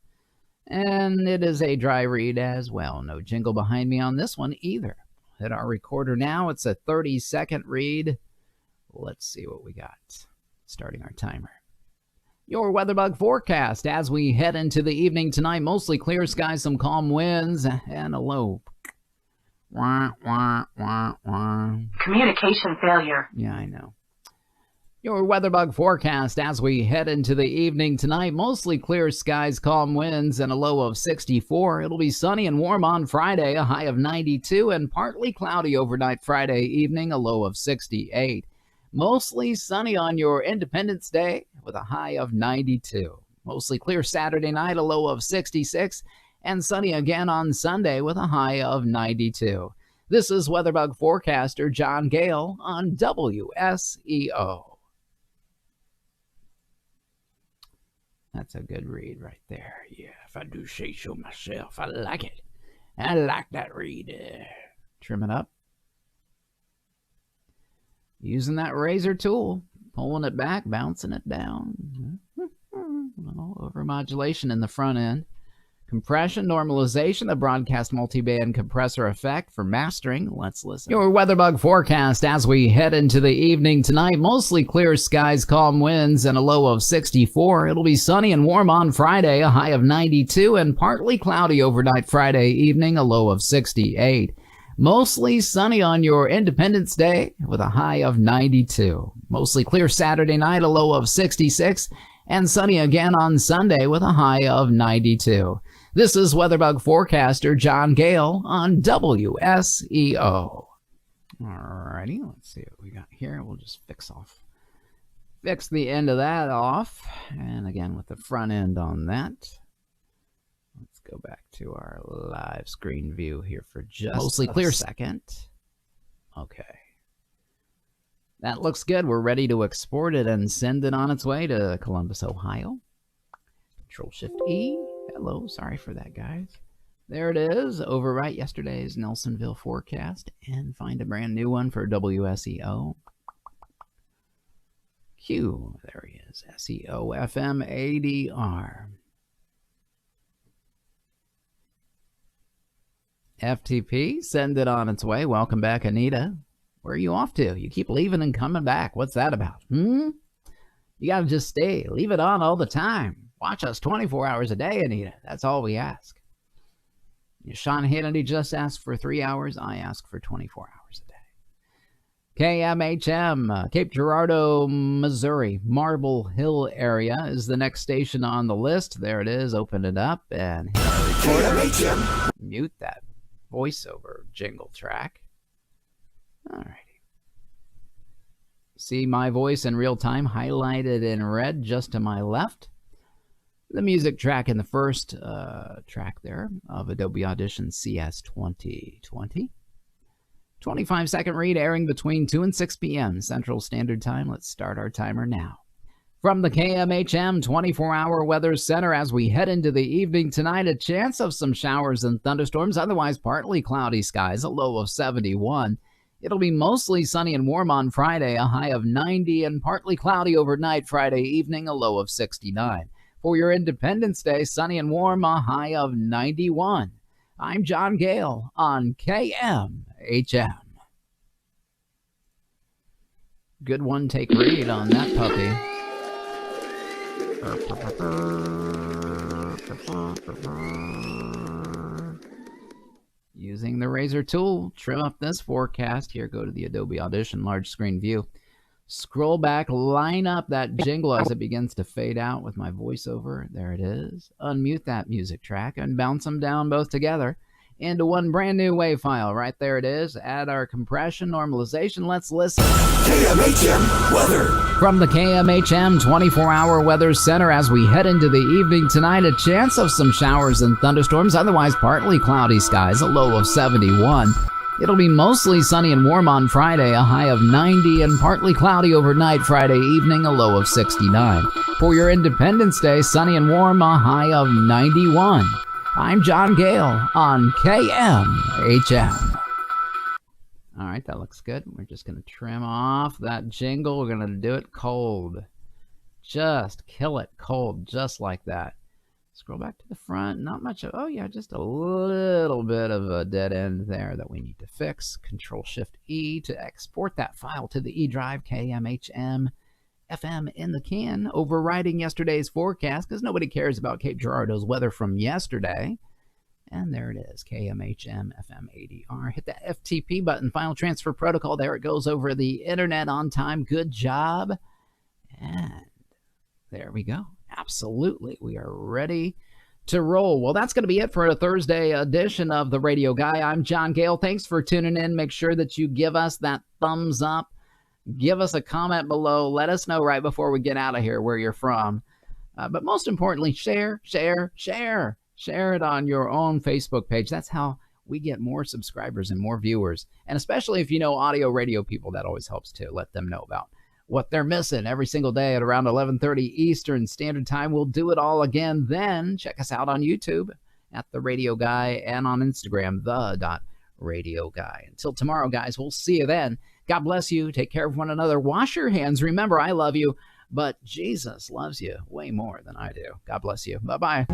A: And it is a dry read as well. No jingle behind me on this one either. Hit our recorder now. It's a 30-second read. Let's see what we got. Starting our timer. Your weather bug forecast as we head into the evening tonight. Mostly clear skies, some calm winds, and a low. Wah, wah, wah, wah.
C: Communication failure.
A: Yeah, I know. Your weather bug forecast as we head into the evening tonight. Mostly clear skies, calm winds, and a low of 64. It'll be sunny and warm on Friday, a high of 92, and partly cloudy overnight Friday evening, a low of 68. Mostly sunny on your Independence Day with a high of 92. Mostly clear Saturday night, a low of 66, and sunny again on Sunday with a high of 92. This is weatherbug forecaster John Gale on WSEO. That's a good read right there. Yeah, if I do say so myself, I like it. I like that read. Trim it up. Using that razor tool, pulling it back, bouncing it down. Overmodulation in the front end. Compression, normalization, a broadcast multiband compressor effect for mastering. Let's listen. Your weatherbug forecast as we head into the evening tonight. Mostly clear skies, calm winds, and a low of 64. It'll be sunny and warm on Friday, a high of 92, and partly cloudy overnight Friday evening, a low of 68. Mostly sunny on your Independence Day with a high of 92. Mostly clear Saturday night, a low of 66, and sunny again on Sunday with a high of 92. This is weatherbug forecaster John Gale on WSEO. Alrighty, let's see what we got here. We'll just fix the end of that off. And again, with the front end on that. Let's go back to our live screen view here for just mostly clear second. Okay. That looks good. We're ready to export it and send it on its way to Columbus, Ohio. Control-Shift-E. Hello. Sorry for that, guys. There it is. Overwrite yesterday's Nelsonville forecast and find a brand new one for WSEO. Q. There he is. SEO FM ADR. FTP, send it on its way. Welcome back, Anita. Where are you off to? You keep leaving and coming back. What's that about? You got to just stay. Leave it on all the time. Watch us 24 hours a day, Anita. That's all we ask. Sean Hannity just asked for 3 hours. I ask for 24 hours a day. KMHM, Cape Girardeau, Missouri, Marble Hill area is the next station on the list. There it is. Open it up and hit KMHM. Mute that voiceover jingle track. Alrighty. See my voice in real time highlighted in red just to my left. The music track in the first track there of Adobe Audition CS 2020. 25-second read airing between 2 and 6 p.m. Central Standard Time. Let's start our timer now. From the KMHM 24-hour weather center as we head into the evening tonight, a chance of some showers and thunderstorms, otherwise partly cloudy skies, a low of 71. It'll be mostly sunny and warm on Friday, a high of 90, and partly cloudy overnight Friday evening, a low of 69. For your Independence Day, sunny and warm, a high of 91. I'm John Gale on KMHM. Good one take read on that puppy. Using the razor tool, trim up this forecast. Here, go to the Adobe Audition large screen view. Scroll back, line up that jingle as it begins to fade out with my voiceover. There it is. Unmute that music track and bounce them down both together into one brand new WAV file. Right there it is. Add our compression, normalization. Let's listen.
B: KMHM weather.
A: From the KMHM 24-hour weather center as we head into the evening tonight, a chance of some showers and thunderstorms, otherwise partly cloudy skies, a low of 71. It'll be mostly sunny and warm on Friday, a high of 90, and partly cloudy overnight Friday evening, a low of 69. For your Independence Day, sunny and warm, a high of 91. I'm John Gale on KMHM. All right, that looks good. We're just going to trim off that jingle. We're going to do it cold. Just kill it cold, just like that. Scroll back to the front. Not much of, oh yeah, just a little bit of a dead end there that we need to fix. Control-Shift-E to export that file to the E drive, KMHM FM in the can, overriding yesterday's forecast because nobody cares about Cape Girardeau's weather from yesterday. And there it is, KMHM FM ADR. Hit that FTP button, Final Transfer Protocol. There it goes over the internet on time. Good job. And there we go. Absolutely. We are ready to roll. Well, that's going to be it for a Thursday edition of The Radio Guy. I'm John Gale. Thanks for tuning in. Make sure that you give us that thumbs up. Give us a comment below. Let us know right before we get out of here where you're from. But most importantly, share. Share it on your own Facebook page. That's how we get more subscribers and more viewers. And especially if you know audio radio people, that always helps too. Let them know about what they're missing every single day at around 11:30 Eastern Standard Time. We'll do it all again then. Check us out on YouTube at The Radio Guy and on Instagram, the.radio guy. Until tomorrow, guys, we'll see you then. God bless you. Take care of one another. Wash your hands. Remember, I love you, but Jesus loves you way more than I do. God bless you. Bye-bye.